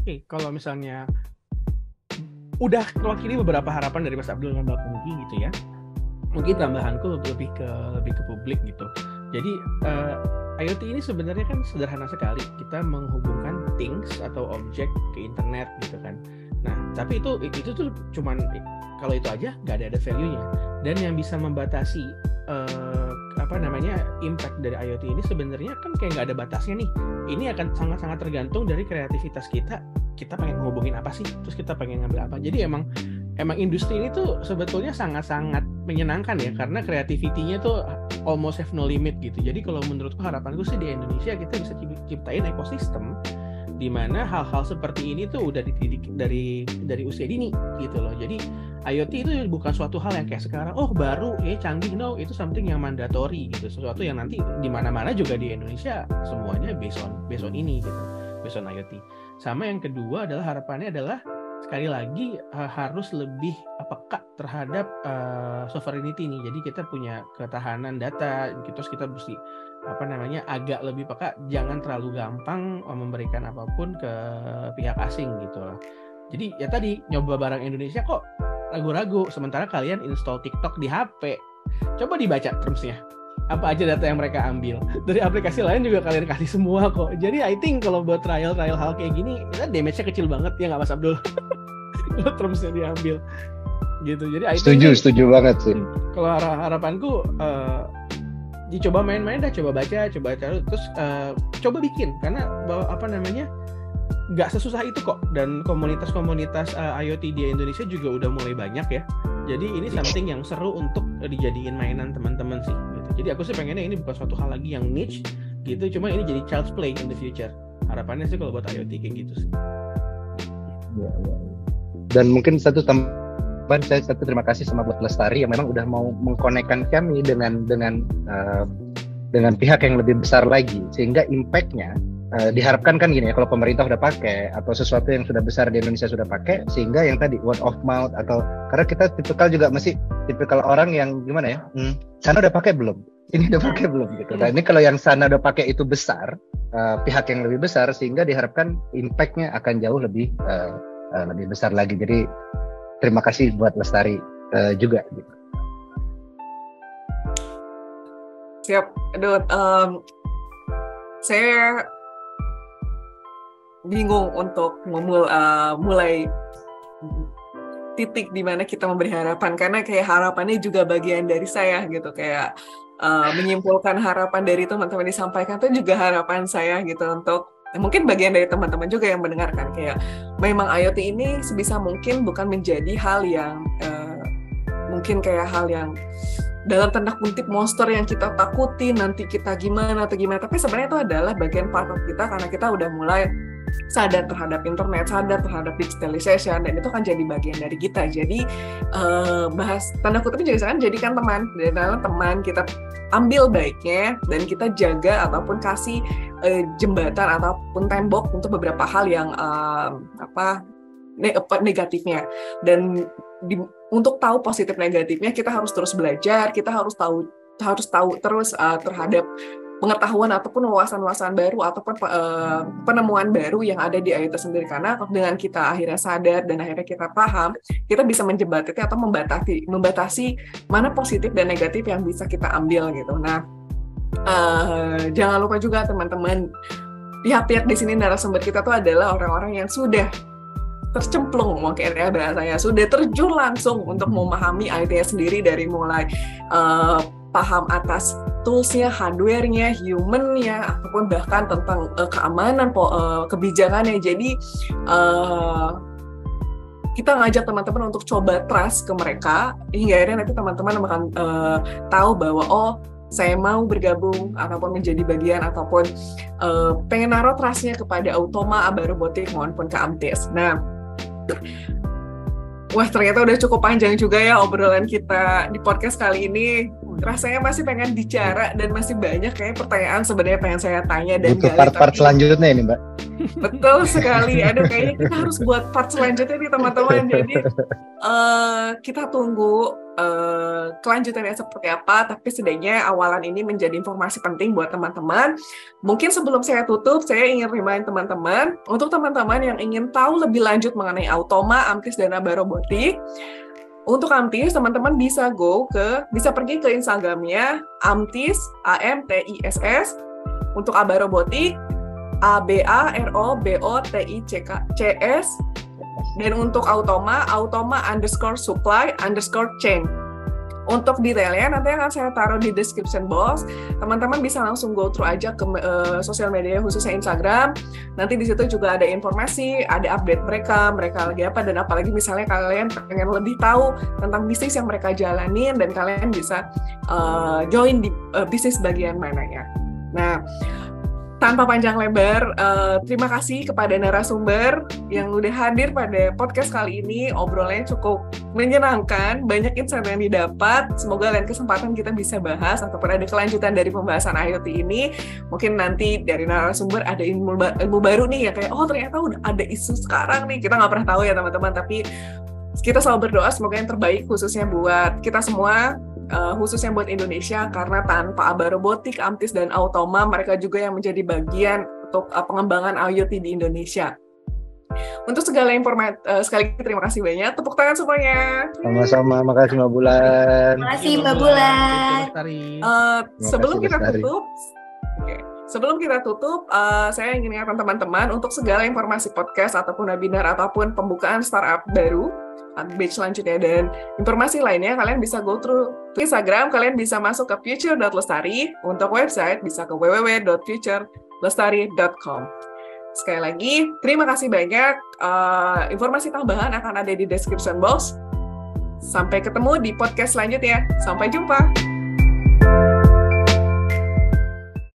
Oke, kalau misalnya udah mewakili beberapa harapan dari Mas Abdul dan Mbak Pungki gitu ya, mungkin tambahanku lebih ke publik gitu. Jadi IoT ini sebenarnya kan sederhana sekali, kita menghubungkan things atau objek ke internet gitu kan. Nah, tapi itu tuh cuman kalau itu aja nggak ada value-nya. Dan yang bisa membatasi impact dari IoT ini sebenarnya kan kayak nggak ada batasnya nih. Ini akan sangat-sangat tergantung dari kreativitas kita. Kita pengen ngehubungin apa sih? Terus kita pengen ngambil apa? Jadi emang industri ini tuh sebetulnya sangat-sangat menyenangkan ya, karena kreativitinya tuh almost have no limit gitu. Jadi kalau menurutku harapanku sih di Indonesia kita bisa ciptain ekosistem di mana hal-hal seperti ini tuh udah dididik dari usia dini gitu loh. Jadi IoT itu bukan suatu hal yang kayak sekarang baru canggih, no, itu something yang mandatory gitu, sesuatu yang nanti di mana-mana juga di Indonesia semuanya based on ini gitu, based on IoT. Sama yang kedua adalah harapannya adalah sekali lagi harus lebih peka terhadap sovereignty nih. Jadi kita punya ketahanan data, terus kita mesti agak lebih peka, jangan terlalu gampang memberikan apapun ke pihak asing gitu loh. Jadi ya tadi nyoba barang Indonesia kok ragu-ragu, sementara kalian install TikTok di HP. Coba dibaca termsnya, apa aja data yang mereka ambil. Dari aplikasi lain juga kalian kasih semua kok. Jadi I think kalau buat trial hal kayak gini, damage-nya kecil banget ya nggak Mas Abdul? Kalau termsnya diambil gitu. Jadi I think setuju banget sih. Kalau harapanku dicoba main-main dah, coba baca, terus coba bikin, karena nggak sesusah itu kok, dan komunitas-komunitas IoT di Indonesia juga udah mulai banyak ya. Jadi ini something yang seru untuk dijadiin mainan teman-teman sih gitu. Jadi aku sih pengennya ini bukan suatu hal lagi yang niche gitu, cuma ini jadi child's play in the future. Harapannya sih kalau buat IoT kayak gitu sih. Ya. Dan mungkin satu terima kasih sama buat Lestari yang memang udah mau mengkonekkan kami dengan pihak yang lebih besar lagi, sehingga impact-nya diharapkan kan gini ya, kalau pemerintah udah pakai atau sesuatu yang sudah besar di Indonesia sudah pakai, sehingga yang tadi word of mouth, atau karena kita tipikal orang yang gimana ya, sana udah pakai belum, ini udah pakai belum gitu. Nah ini kalau yang sana udah pakai itu besar, pihak yang lebih besar, sehingga diharapkan impact-nya akan jauh lebih besar lagi. Jadi terima kasih buat Lestari juga gitu. Siap. Aduh, saya bingung untuk mulai titik di mana kita memberi harapan, karena kayak harapannya juga bagian dari saya gitu, kayak menyimpulkan harapan dari teman-teman disampaikan itu juga harapan saya gitu, untuk mungkin bagian dari teman-teman juga yang mendengarkan, kayak memang IoT ini sebisa mungkin bukan menjadi hal yang mungkin kayak hal yang dalam tanda kutip monster yang kita takuti nanti kita gimana, tapi sebenarnya itu adalah bagian part of kita, karena kita udah mulai sadar terhadap internet, sadar terhadap digitalization, dan itu kan jadi bagian dari kita. Jadi bahas tanda kutipnya juga kan jadikan teman, dan dalam teman kita ambil baiknya dan kita jaga ataupun kasih jembatan ataupun tembok untuk beberapa hal yang negatifnya. Dan untuk tahu positif negatifnya kita harus terus belajar, kita harus tahu terus terhadap pengetahuan ataupun wawasan-wawasan baru ataupun penemuan baru yang ada di IoT sendiri, karena dengan kita akhirnya sadar dan akhirnya kita paham, kita bisa menjembatani atau membatasi mana positif dan negatif yang bisa kita ambil gitu. Nah, Jangan lupa juga teman-teman, pihak-pihak di sini narasumber kita tuh adalah orang-orang yang sudah tercemplung, mungkin ya bahasanya, sudah terjun langsung untuk memahami IT sendiri dari mulai paham atas tools-nya, hardware-nya, human-nya, ataupun bahkan tentang keamanan, kebijakannya. Jadi kita ngajak teman-teman untuk coba trust ke mereka, hingga akhirnya nanti teman-teman akan tahu bahwa saya mau bergabung ataupun menjadi bagian ataupun pengen naruh trust-nya kepada Automa, Aba Robotik maupun ke Amtis. Nah, wah ternyata udah cukup panjang juga ya obrolan kita di podcast kali ini. Rasanya masih pengen bicara dan masih banyak kayak pertanyaan sebenarnya pengen saya tanya dan butuh part-part selanjutnya ini, Mbak. Betul sekali. Aduh, kayaknya kita harus buat part selanjutnya nih teman-teman. Jadi kita tunggu kelanjutannya seperti apa, tapi setidaknya awalan ini menjadi informasi penting buat teman-teman. Mungkin sebelum saya tutup, saya ingin remind teman-teman, untuk teman-teman yang ingin tahu lebih lanjut mengenai Automa, Amtis, dan Aba Robotik. Untuk Amtis, teman-teman bisa pergi ke Instagramnya Amtis, AMTISS. Untuk Aba Robotik, ABAROBOTICS. Dan untuk Automa _supply_chain. Untuk detailnya nanti akan saya taruh di description box. Teman-teman bisa langsung go through aja ke sosial media khususnya Instagram. Nanti di situ juga ada informasi, ada update mereka lagi apa, dan apalagi misalnya kalian pengen lebih tahu tentang bisnis yang mereka jalanin dan kalian bisa join di bisnis bagian mananya. Nah, tanpa panjang lebar, terima kasih kepada narasumber yang udah hadir pada podcast kali ini. Obrolannya cukup menyenangkan, banyak insight yang didapat. Semoga lain kesempatan kita bisa bahas ataupun ada kelanjutan dari pembahasan IoT ini. Mungkin nanti dari narasumber ada ilmu baru nih, ya kayak ternyata udah ada isu sekarang nih. Kita nggak pernah tahu ya teman-teman, tapi kita selalu berdoa semoga yang terbaik khususnya buat kita semua. Khususnya buat Indonesia, karena tanpa Aba Robotik, Amtis, dan Automa, mereka juga yang menjadi bagian untuk pengembangan IoT di Indonesia. Untuk segala informasi, sekali lagi terima kasih banyak. Tepuk tangan semuanya. Sama-sama, makasih Mbak Bulan. Terima kasih Mbak Bulan. Sebelum kita tutup, saya ingin ingatkan teman-teman untuk segala informasi podcast ataupun webinar ataupun pembukaan startup baru, batch selanjutnya, dan informasi lainnya kalian bisa go through Instagram, kalian bisa masuk ke future.lestari, untuk website bisa ke www.futurelestari.com. Sekali lagi, terima kasih banyak. Informasi tambahan akan ada di description box. Sampai ketemu di podcast selanjutnya. Sampai jumpa.